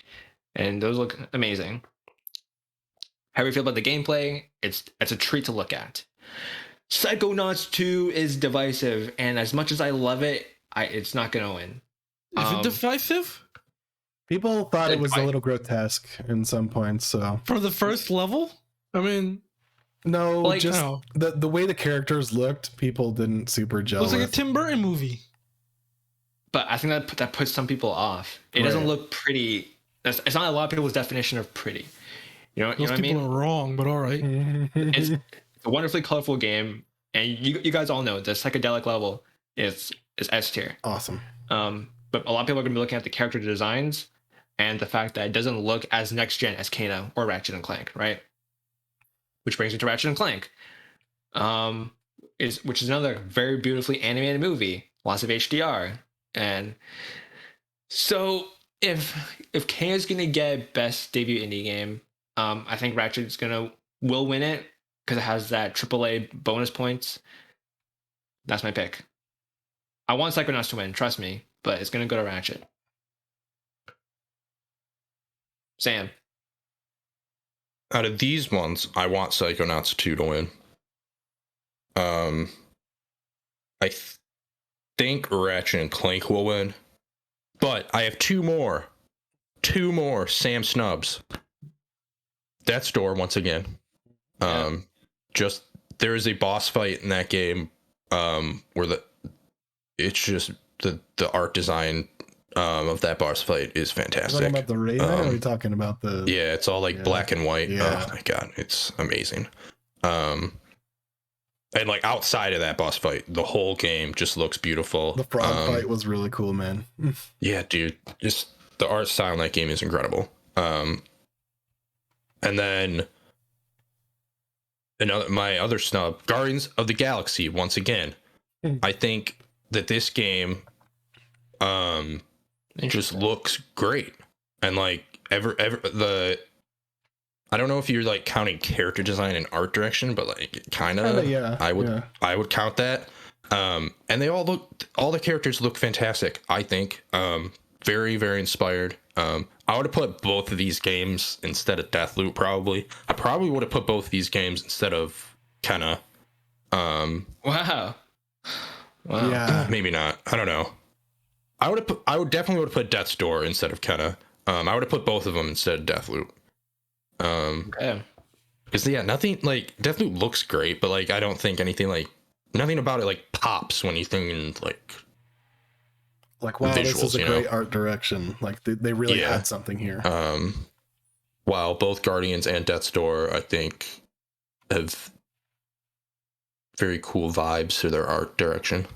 and those look amazing. How do you feel about the gameplay? It's a treat to look at. Psychonauts 2 is divisive, and as much as I love it, it's not gonna win. Is it divisive? People thought it was a little grotesque in some points. So for the first level, I mean. No, like, just the way the characters looked, people didn't super gel. It was like a Tim Burton movie. But I think that puts some people off. It doesn't look pretty. It's not a lot of people's definition of pretty. You know what I mean? People are wrong, but all right. It's a wonderfully colorful game, and you guys all know the psychedelic level is S tier. Awesome. But a lot of people are going to be looking at the character designs and the fact that it doesn't look as next gen as Kena or Ratchet & Clank, right? Which brings me to Ratchet & Clank, which is another very beautifully animated movie, lots of HDR, and so if Kena's gonna get best debut indie game, I think Ratchet's will win it because it has that AAA bonus points. That's my pick. I want Psychonauts to win, trust me, but it's gonna go to Ratchet. Sam. Out of these ones, I want Psychonauts 2 to win. think Ratchet and Clank will win, but I have two more Sam snubs. Death's Door once again. Just there is a boss fight in that game where it's just the art design of that boss fight is fantastic. Talking about the Raven, or are we talking about the? Yeah, it's all like black and white. Yeah. Oh my god, it's amazing. And like outside of that boss fight, the whole game just looks beautiful. The frog fight was really cool, man. Yeah, dude, just the art style in that game is incredible. And then my other snub, Guardians of the Galaxy. Once again, I think that this game, it just looks great, and like I don't know if you're like counting character design and art direction, but like kind of, yeah. I would count that. And all the characters look fantastic. I think, very, very inspired. I would have put both of these games instead of Deathloop. Probably, I probably would have put both of these games instead of kind of, Wow. Yeah. maybe not. I don't know. I would definitely would have put Death's Door instead of kind of. I would have put both of them instead of Deathloop. Okay. Because nothing like Deathloop looks great, but like I don't think nothing about it like pops when you think in wow, visuals, this is a great art direction. Like they really had something here. While both Guardians and Death's Door, I think, have very cool vibes to their art direction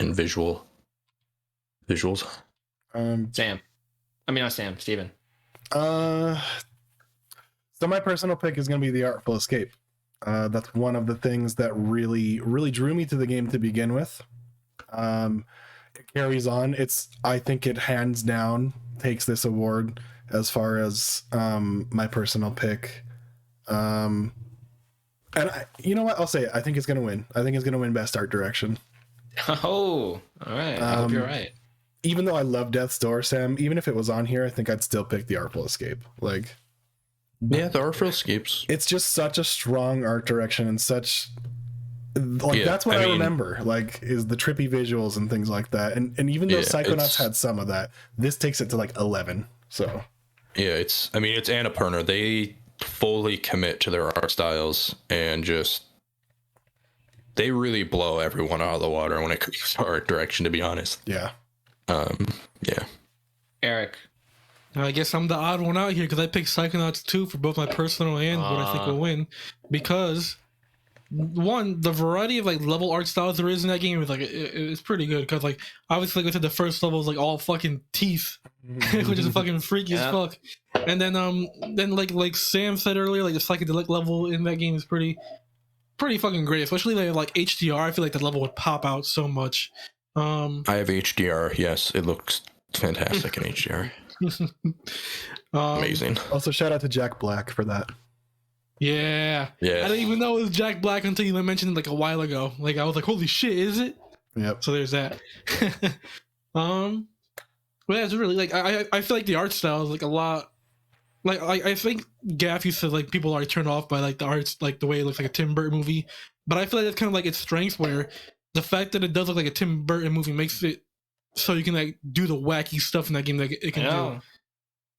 and visuals. Sam. I mean, not Sam. Steven. So my personal pick is going to be The Artful Escape. That's one of the things that really, really drew me to the game to begin with. It carries on. I think it hands down takes this award as far as my personal pick. And you know what? I'll say it. I think it's going to win. I think it's going to win Best Art Direction. Oh, all right. I hope you're right. Even though I love Death's Door, Sam, even if it was on here, I think I'd still pick The Artful Escape. Like, yeah, the Artful Escapes. It's just such a strong art direction and such that's what I remember. Like, is the trippy visuals and things like that. And even though Psychonauts had some of that, this takes it to like 11. So yeah, it's Annapurna. They fully commit to their art styles and just they really blow everyone out of the water when it comes to art direction, to be honest. Yeah. Yeah. Eric. I guess I'm the odd one out here because I picked Psychonauts 2 for both my personal and what I think will win. Because one, the variety of like level art styles there is in that game is like it's pretty good. Because like obviously, like I said, the first level is like all fucking teeth, which is fucking freaky as fuck. And then like Sam said earlier, like the psychedelic level in that game is pretty fucking great. Especially like HDR, I feel like the level would pop out so much. I have HDR. Yes, it looks fantastic in HDR. Amazing. Also, shout out to Jack Black for that. Yeah. I didn't even know it was Jack Black until you mentioned it like a while ago. Like I was like, holy shit, is it? Yep. So there's that. Well, yeah, it's really like I feel like the art style is like a lot. Like I think Gaff used to like people are turned off by like the arts, like the way it looks like a Tim Burton movie. But I feel like that's kind of like its strength, where the fact that it does look like a Tim Burton movie makes it so you can like do the wacky stuff in that game that it can do.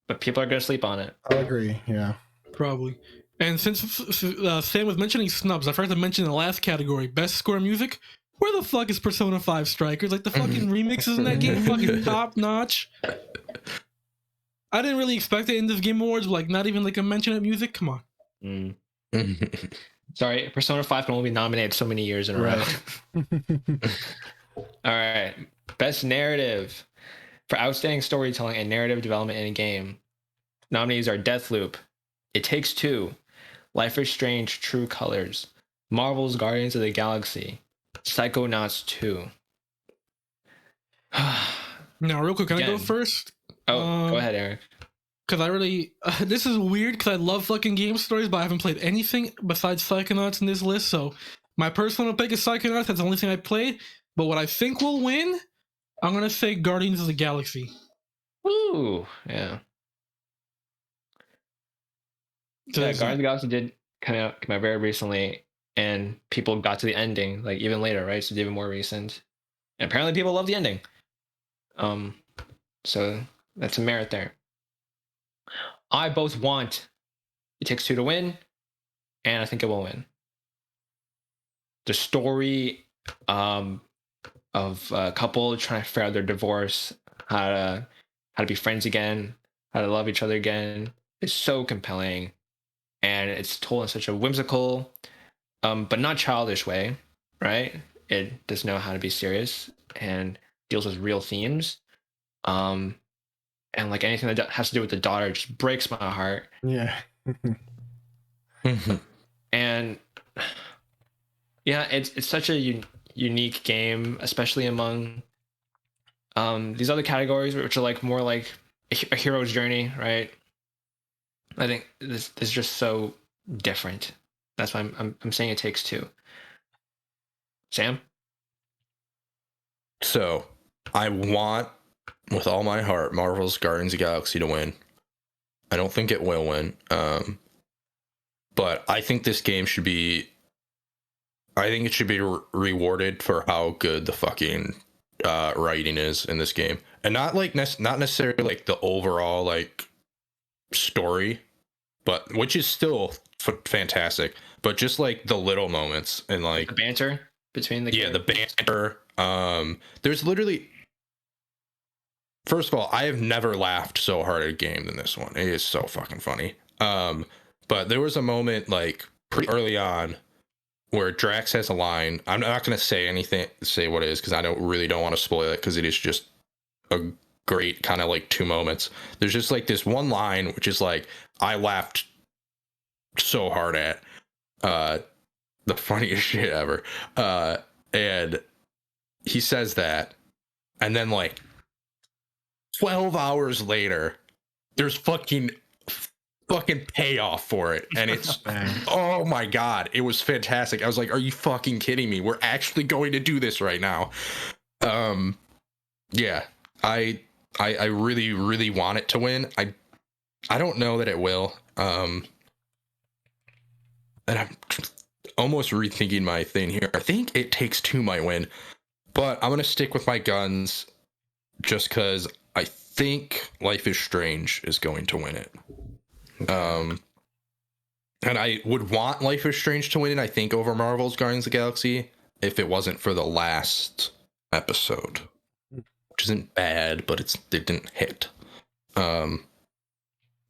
But people are gonna sleep on it. I'll agree. Yeah, probably. And since Sam was mentioning snubs, I forgot to mention in the last category, best score music. Where the fuck is Persona 5 Strikers? Like the fucking remixes in that game, fucking top notch. I didn't really expect it in this Game Awards, but like not even like a mention of music. Come on. Sorry, Persona 5 can only be nominated so many years in a row. All right. Best narrative. For outstanding storytelling and narrative development in a game, nominees are Deathloop, It Takes Two, Life is Strange: True Colors, Marvel's Guardians of the Galaxy, Psychonauts 2. Now, real quick, can I go first? Oh, go ahead, Eric. Because I really... this is weird because I love fucking game stories, but I haven't played anything besides Psychonauts in this list, so my personal pick is Psychonauts. That's the only thing I played. But what I think will win, I'm going to say Guardians of the Galaxy. Ooh, yeah. So Guardians of the Galaxy did come out very recently, and people got to the ending, like even later, right? So it's even more recent. And apparently people love the ending. So that's a merit there. I both want It Takes Two to win, and I think it will win. The story of a couple trying to figure out their divorce, how to be friends again, how to love each other again, is so compelling, and it's told in such a whimsical, but not childish way, right? It does know how to be serious and deals with real themes. And like anything that has to do with the daughter just breaks my heart. Yeah. And yeah, it's such a unique game, especially among these other categories, which are like more like a hero's journey, right? I think this is just so different. That's why I'm saying It Takes Two. Sam? So, I want with all my heart Marvel's Guardians of the Galaxy to win. I don't think it will win. But I think this game should be. I think it should be rewarded for how good the fucking writing is in this game, and not like not necessarily like the overall like story, but which is still fantastic. But just like the little moments and like The banter between the the banter. There's literally. First of all, I have never laughed so hard at a game than this one. It is so fucking funny. But there was a moment like pretty early on where Drax has a line. I'm not going to say what it is because I don't want to spoil it because it is just a great kind of like 2 moments. There's just like this one line which is like I laughed so hard at, the funniest shit ever. And he says that, and then like 12 hours later, there's fucking payoff for it, and it's oh my god, it was fantastic. I was like, are you fucking kidding me? We're actually going to do this right now. Yeah, I really really want it to win. I don't know that it will. And I'm almost rethinking my thing here. I think It Takes Two might win, but I'm gonna stick with my guns just because I think Life is Strange is going to win it. And I would want Life is Strange to win it, I think, over Marvel's Guardians of the Galaxy if it wasn't for the last episode, which isn't bad, but it didn't hit. So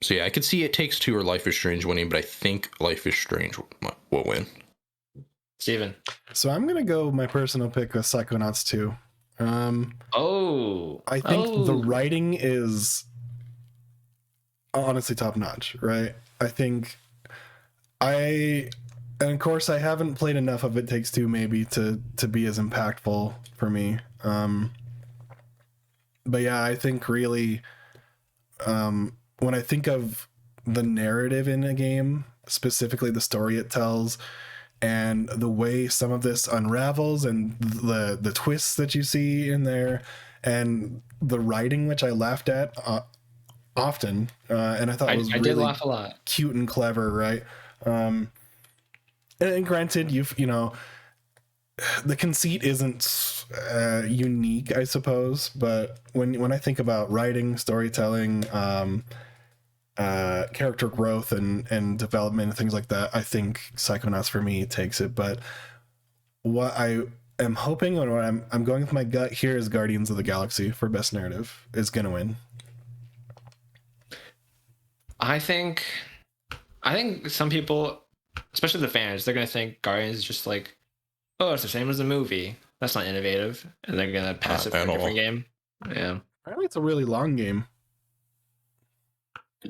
yeah, I could see It Takes Two or Life is Strange winning, but I think Life is Strange will win. Steven. So I'm gonna go my personal pick with Psychonauts 2. I think the writing is honestly top notch, right? I think and of course I haven't played enough of It Takes Two maybe to be as impactful for me. But yeah, I think really when I think of the narrative in a game, specifically the story it tells and the way some of this unravels and the twists that you see in there and the writing, which I laughed at often, and I thought it was really did laugh a lot. Cute and clever, right? And granted, you know, the conceit isn't unique, I suppose, but when I think about writing, storytelling, character growth and development and things like that, I think Psychonauts for me takes it. But what I am hoping and what I'm going with my gut here is Guardians of the Galaxy for best narrative is gonna win. I think some people, especially the fans, they're gonna think Guardians is just like, oh, it's the same as the movie. That's not innovative, and they're gonna pass it for a different game. Yeah. Apparently, it's a really long game.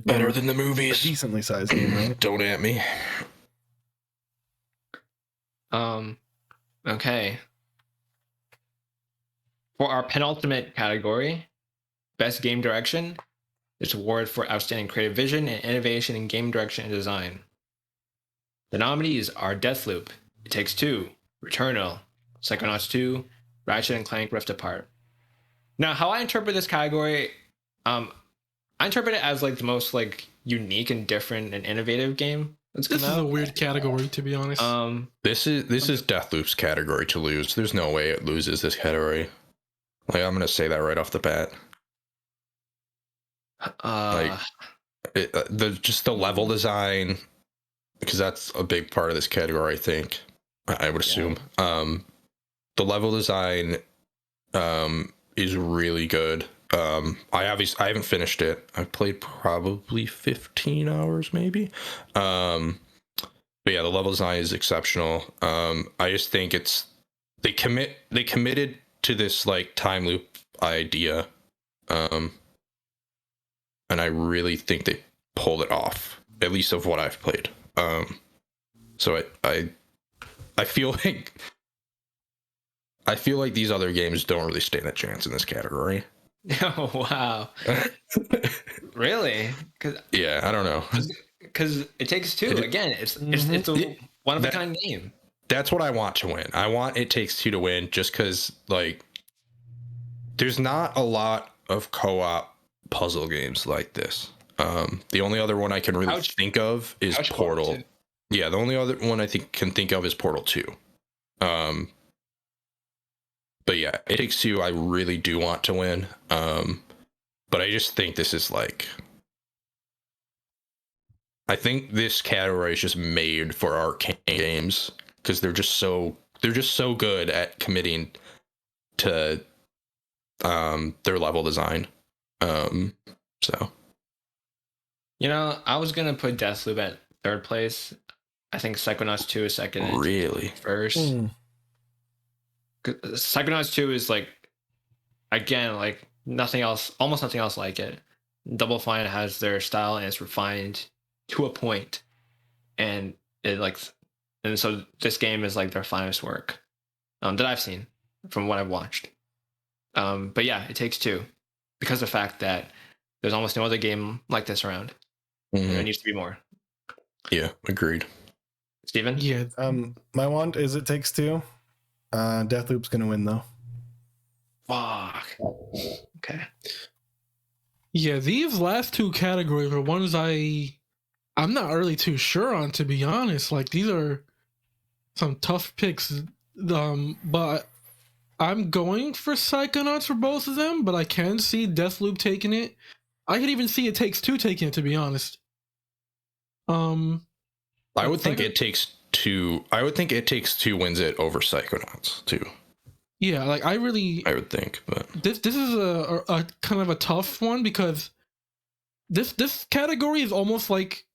Better than the A movies. decently sized game, right? Don't at me. Okay. For our penultimate category, Best Game Direction, it's award for outstanding creative vision and innovation in game direction and design. The nominees are Deathloop, It Takes Two, Returnal, Psychonauts 2, Ratchet and Clank Rift Apart. Now, how I interpret this category, I interpret it as like the most like unique and different and innovative game that's come This is out. a weird category, to be honest. This is Deathloop's category to lose. There's no way it loses this category. Like, I'm gonna say that right off the bat. Like, the level design, because that's a big part of this category, I think. I would assume. The level design is really good. I haven't finished it. I've played probably 15 hours, maybe. But yeah, the level design is exceptional. I just think they committed to this like time loop idea. And I really think they pulled it off, at least of what I've played. So I feel like these other games don't really stand a chance in this category. Oh wow. Really? Yeah, I don't know. Because It Takes Two, again, it's a one of a kind game. That's what I want to win. I want It Takes Two to win, just because like there's not a lot of co-op puzzle games like this. The only other one I can really think of is Portal. Yeah, the only other one I can think of is Portal 2. But yeah, It Takes Two I really do want to win. But I just think this is like, I think this category is just made for arcade games because they're just so good at committing to their level design. So, I was gonna put Deathloop at third place. I think Psychonauts 2 is second. Really? First. Psychonauts 2 is like, again, like nothing else, almost nothing else like it. Double Fine has their style and it's refined to a point, and so this game is like their finest work that I've seen from what I've watched. But yeah, It Takes Two, because of the fact that there's almost no other game like this around. There needs to be more. Yeah, agreed. Steven? Yeah. My want is It Takes Two. Deathloop's gonna win though. Fuck. Okay. Yeah, these last two categories are ones I'm not really too sure on, to be honest. Like, these are some tough picks. But I'm going for Psychonauts for both of them, but I can see Deathloop taking it. I could even see It Takes Two taking it, to be honest. I would think It Takes Two. I would think It Takes Two wins it over Psychonauts too. Yeah, like I would think, but this is a kind of a tough one because this category is almost like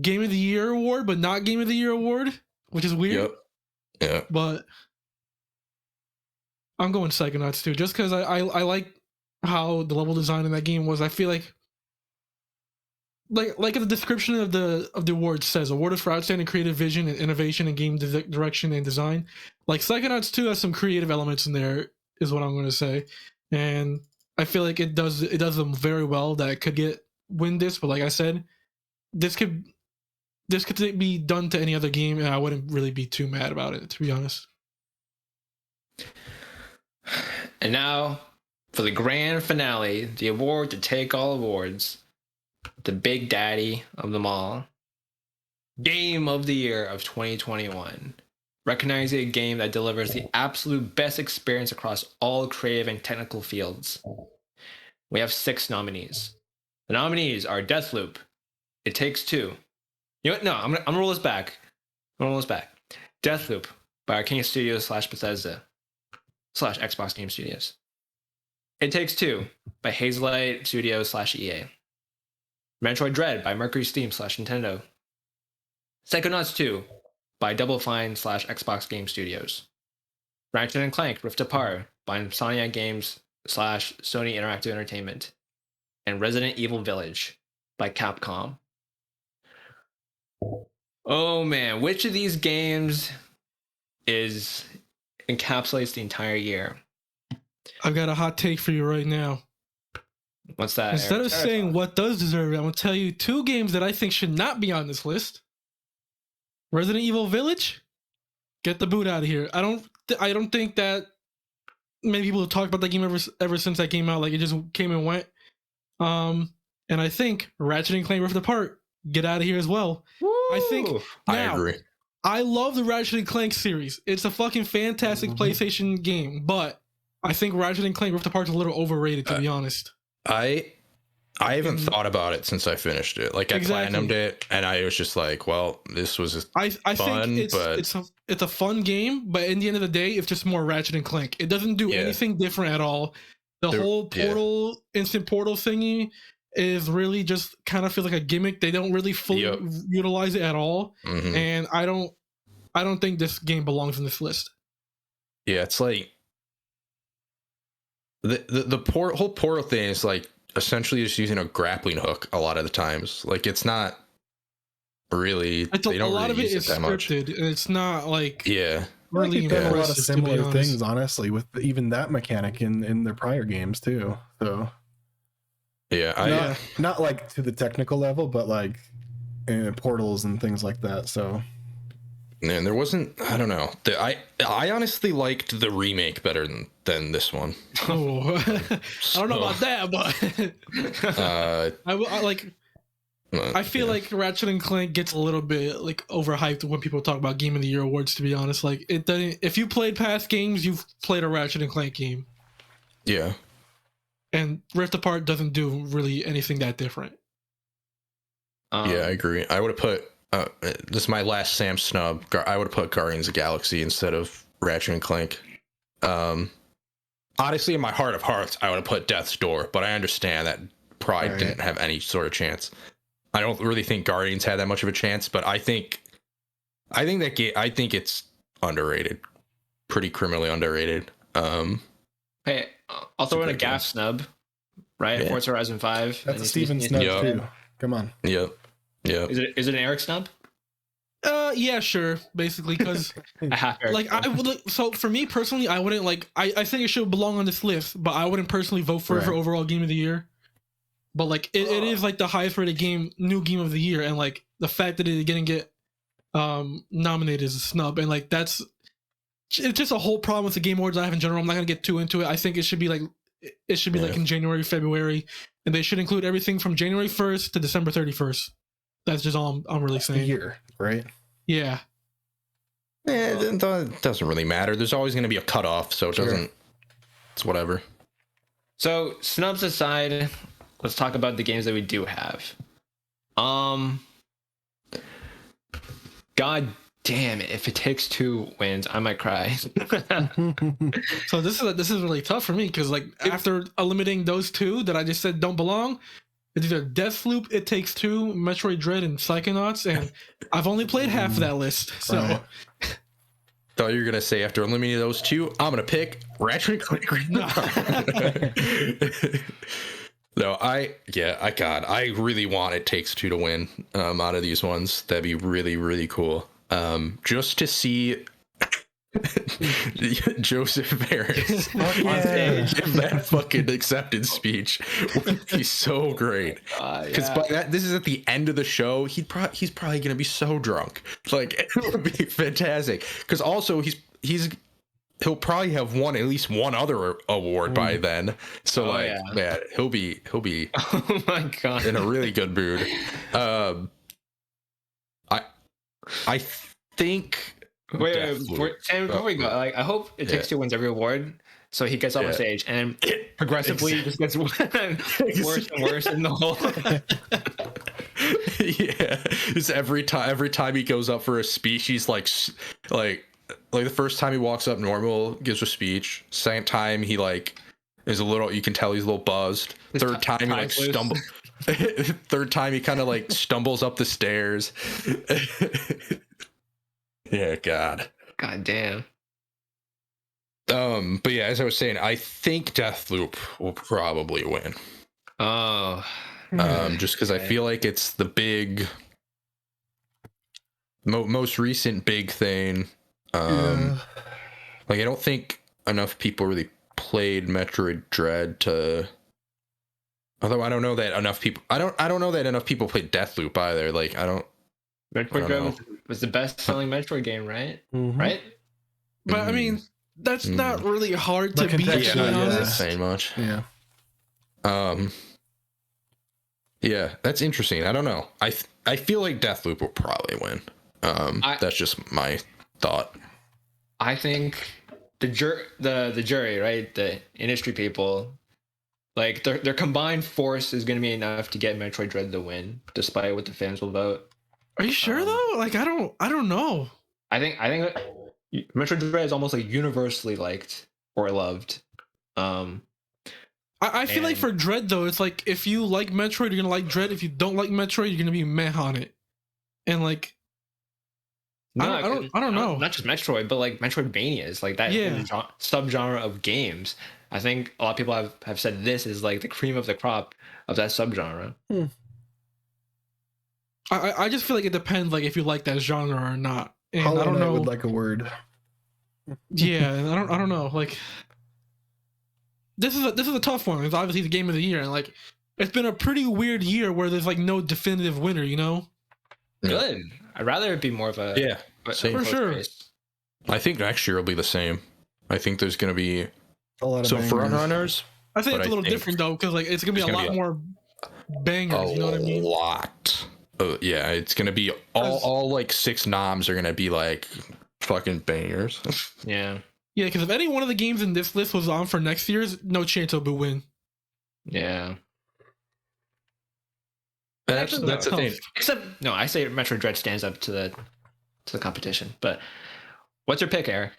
Game of the Year award, but not Game of the Year award, which is weird. Yep. Yeah. But I'm going Psychonauts too, just because I like how the level design in that game was. I feel like the description of the award says, awarded for outstanding creative vision and innovation in game direction and design. Like, Psychonauts 2 has some creative elements in there, is what I'm going to say, and I feel like it does them very well. That it could win this, but like I said, this could be done to any other game, and I wouldn't really be too mad about it, to be honest. And now for the grand finale, the award to take all awards. The big daddy of them all. Game of the Year of 2021. Recognizing a game that delivers the absolute best experience across all creative and technical fields. We have 6 nominees. The nominees are Deathloop, It Takes Two. You know what? No, I'm gonna roll this back. Deathloop by Arcane Studios / Bethesda / Xbox Game Studios. It Takes Two by Hazelight Studios / EA. Metroid Dread by Mercury Steam / Nintendo. Psychonauts 2 by Double Fine / Xbox Game Studios. Ratchet & Clank Rift Apart by Insomniac Games / Sony Interactive Entertainment. And Resident Evil Village by Capcom. Oh man, which of these games encapsulates the entire year? I've got a hot take for you right now. What's that? Instead of saying what does deserve it, I'm going to tell you 2 games that I think should not be on this list. Resident Evil Village, get the boot out of here. I don't think that many people have talked about that game ever since that came out. Like, it just came and went. And I think Ratchet & Clank Rift Apart, get out of here as well. Woo! I agree. I love the Ratchet & Clank series. It's a fucking fantastic PlayStation game, but I think Ratchet and Clank Rift Apart's a little overrated, to be honest. I haven't thought about it since I finished it. Like I platinumed it, and I was just like, "Well, this was I fun, think it's a fun game, but in the end of the day, it's just more Ratchet and Clank. It doesn't do anything different at all. The whole portal, instant portal thingy is really just kind of feels like a gimmick. They don't really fully utilize it at all, and I don't think this game belongs in this list. Yeah, it's like the whole portal thing is like essentially just using a grappling hook a lot of the times. Like it's not really. A lot of it is scripted, and it's not like really done a lot of similar things, honestly, with even that mechanic in their prior games too. So not like to the technical level, but like portals and things like that. So. And there wasn't, I don't know. I honestly liked the remake better than this one. Oh, I don't know about that, but I feel like Ratchet and Clank gets a little bit like overhyped when people talk about Game of the Year awards. To be honest, like it doesn't. If you played past games, you've played a Ratchet and Clank game. Yeah. And Rift Apart doesn't do really anything that different. Yeah, I agree. I would have put. This is my last Sam snub. I would have put Guardians of the Galaxy instead of Ratchet and Clank. Honestly, in my heart of hearts, I would have put Death's Door, but I understand that Pride didn't have any sort of chance. I don't really think Guardians had that much of a chance, but I think it's underrated, pretty criminally underrated. Hey, I'll throw in a Gaff snub, right? Yeah. Forza Horizon 5. That's a Steven snub too. Come on. Yep. Yeah. Is it an Eric snub? Yeah, sure. Basically, because so for me personally, I wouldn't like. I think it should belong on this list, but I wouldn't personally vote for it for overall game of the year. But like, it is like the highest rated new game of the year, and like the fact that it didn't get nominated is a snub, and like it's just a whole problem with the Game Awards I have in general. I'm not gonna get too into it. I think it should be like like in January, February, and they should include everything from January 1st to December 31st. That's just all I'm really saying. A year, right? Yeah. It doesn't really matter. There's always going to be a cutoff, so it doesn't. It's whatever. So snubs aside, let's talk about the games that we do have. God damn it! If It Takes Two wins, I might cry. So this is really tough for me because like after eliminating those two that I just said don't belong. It's either Deathloop, It Takes Two, Metroid Dread, and Psychonauts, and I've only played half of that list. So, thought you were gonna say after eliminating those two, I'm gonna pick Ratchet and Clank. No, I really want It Takes Two to win out of these ones. That'd be really, really cool. Just to see Joseph Ferris on stage give that fucking acceptance speech would be so great. Because this is at the end of the show. He's probably gonna be so drunk. Like it would be fantastic. Because also he'll probably have won at least one other award by then. So man, he'll be Oh my god, in a really good mood. I think. Wait, Sam, before we go, like, I hope It Takes Two wins every award, so he gets on stage and progressively just gets worse and worse in the whole. Just every time he goes up for a speech, he's like the first time he walks up normal, gives a speech. Second time he like is a little, you can tell he's a little buzzed. Third time he like stumbles. Third time he kind of like stumbles up the stairs. Yeah, God damn. But yeah, as I was saying, I think Deathloop will probably win. Oh. Just because I feel like it's the big, most recent big thing. Like I don't think enough people really played Metroid Dread to. Although I don't know that enough people. I don't know that enough people played Deathloop either. Like I don't. Metroid Dread was the best-selling Metroid game, right? Mm-hmm. Right? But I mean, that's not really hard to beat. Not saying much. Yeah. Yeah, that's interesting. I don't know. I feel like Deathloop will probably win. That's just my thought. I think the jury, right? The industry people, like their combined force is going to be enough to get Metroid Dread the win, despite what the fans will vote. Are you sure though? Like I don't know. I think Metroid Dread is almost like universally liked or loved. I feel like for Dread though, it's like if you like Metroid, you're gonna like Dread. If you don't like Metroid, you're gonna be meh on it. And like, no, I don't know. Not just Metroid, but like Metroidvanias, like that subgenre of games. I think a lot of people have said this is like the cream of the crop of that subgenre. I just feel like it depends, like if you like that genre or not. And Hollow I don't Knight know. would like a word. Yeah, and I don't know. Like, this is a tough one. It's obviously the game of the year, and like, it's been a pretty weird year where there's like no definitive winner. You know. Good. I'd rather it be more of a same. For sure. Race. I think next year will be the same. I think there's gonna be A lot of so bangers. front runners. I think it's a little different though, because like it's gonna be a lot more bangers. You know what I mean? A lot. Yeah, it's gonna be all like 6 noms are gonna be like fucking bangers. Yeah. Yeah, because if any one of the games in this list was on for next year's, no chance it would win. Yeah. That's the thing. Except no, I say Metroid Dread stands up to the competition. But what's your pick, Eric?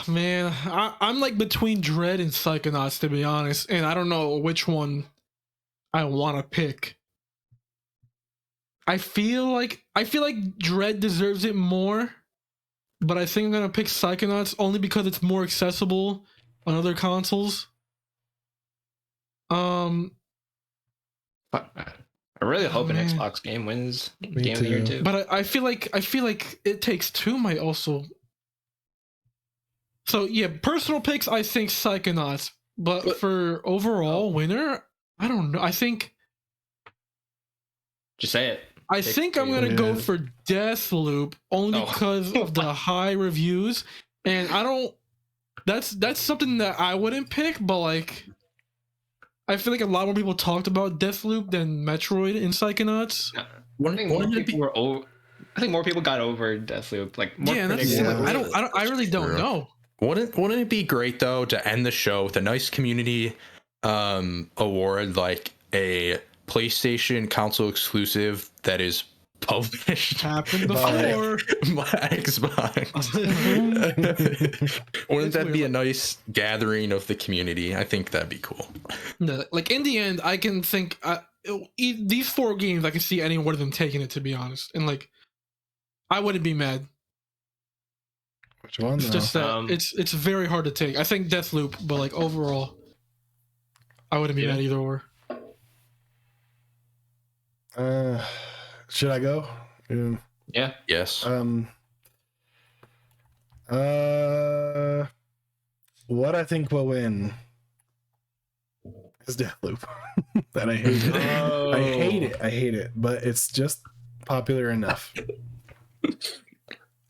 Man, I'm like between Dread and Psychonauts to be honest, and I don't know which one I want to pick. I feel like Dread deserves it more, but I think I'm gonna pick Psychonauts only because it's more accessible on other consoles. I really hope an Xbox game wins Game of the Year too. But I feel like It Takes Two might also. So yeah, personal picks. I think Psychonauts, but for overall winner, I don't know. I think. Just say it. I think I'm gonna go for Deathloop only because of the high reviews, and I don't. That's something that I wouldn't pick, but like. I feel like a lot more people talked about Deathloop than Metroid in Psychonauts. I think more people got over Deathloop. Like more I really don't know. Wouldn't it be great though to end the show with a nice community award, like a PlayStation console exclusive that is published happened before my Xbox? Wouldn't that be a nice gathering of the community? I think that'd be cool. No, like in the end, I can think these 4 games, I can see any one of them taking it. To be honest, and like, I wouldn't be mad. Which one? It's just that it's very hard to take. I think Deathloop, but like overall, I wouldn't be mad either or. Should I go? Yeah. Yes. What I think will win is Deathloop. And I hate it. I hate it. But it's just popular enough.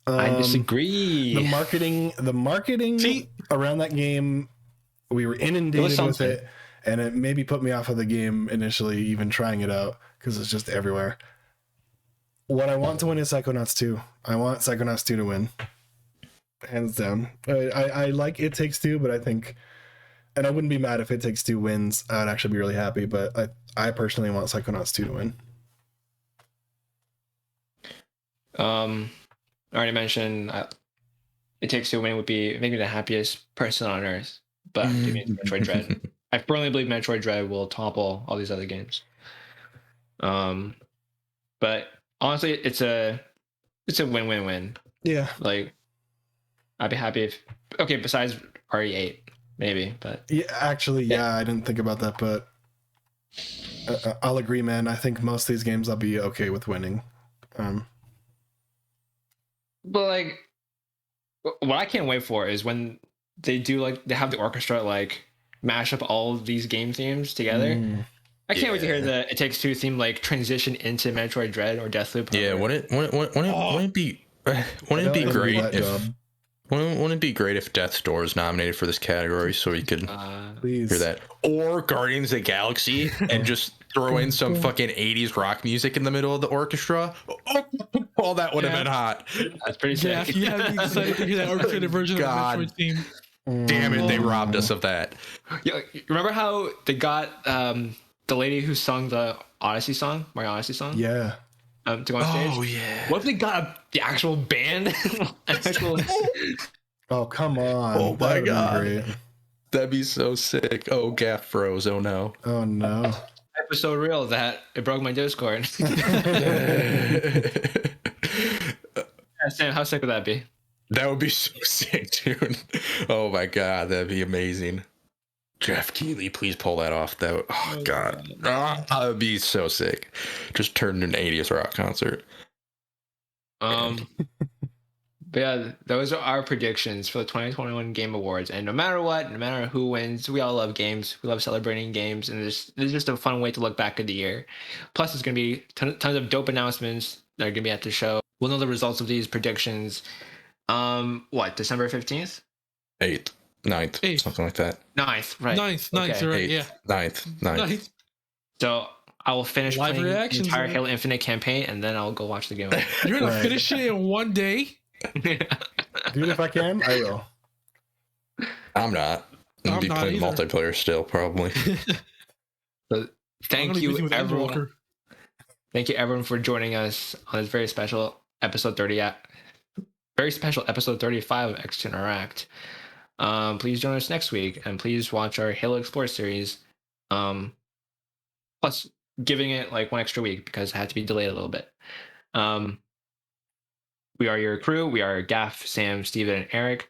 I disagree. The marketing around that game, we were inundated with it, and it maybe put me off of the game initially, even trying it out, because it's just everywhere. What I want to win is Psychonauts 2. I want Psychonauts 2 to win. Hands down. I like It Takes Two, but I think, and I wouldn't be mad if It Takes Two wins. I'd actually be really happy, but I personally want Psychonauts 2 to win. I already mentioned It Takes Two win would be maybe the happiest person on earth, but give me Metroid Dread. I firmly believe Metroid Dread will topple all these other games. But honestly, it's a win-win-win. Yeah. Like, I'd be happy if besides RE8 maybe, but yeah, actually, yeah, I didn't think about that, but I'll agree, man. I think most of these games I'll be okay with winning. But like, what I can't wait for is when they do they have the orchestra mash up all of these game themes together. I can't wait to hear the It Takes Two theme transition into Metroid Dread or Deathloop. Yeah, wouldn't it be great Wouldn't it be great if Death's Door is nominated for this category so we could Please. hear that? Or Guardians of the Galaxy and just throw in some fucking 80s rock music in the middle of the orchestra? Oh, that would have been hot. That's pretty Yeah, sick. you have me excited to hear that orchestrated version God. of the Metroid theme. Damn it, they robbed us of that. Yeah, you remember how they got the lady who sung the Odyssey song, Mario Odyssey song, Yeah. to go on stage? Oh, yeah. What if they got the actual band? Oh, come on. Oh, That my would've been God. great. That'd be so sick. Oh, Gaff froze. Oh, no. Oh, no. It was so real that it broke my Discord. Sam, how sick would that be? That would be so sick, dude. Oh, my God. That'd be amazing. Jeff Keighley, please pull that off. Oh, God. That would be so sick. Just turned into an 80s rock concert. But yeah, those are our predictions for the 2021 Game Awards. And no matter what, no matter who wins, we all love games. We love celebrating games, and this is just a fun way to look back at the year. Plus, there's going to be tons of dope announcements that are going to be at the show. We'll know the results of these predictions. December 15th? 8th, 9th, 8th. something like that. 9th, right? Ninth, Okay. you're right, 8th, yeah. 9th. Ninth. So I will finish Live playing reactions, the entire man. Halo Infinite campaign, and then I'll go watch the game. You're gonna Right. finish it in one day? Dude, if I can, I will. I'm not. I'm I'm be not playing either. multiplayer still, probably. So I'm thank gonna be busy you, with everyone. Endwalker. Thank you, everyone, for joining us on this very special episode 30. Very special episode 35 of X to Interact. Please join us next week, and please watch our Halo Explore series. Plus, giving it like one extra week because it had to be delayed a little bit. We are your crew. We are Gaff, Sam, Steven, and Eric.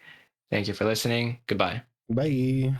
Thank you for listening. Goodbye. Bye.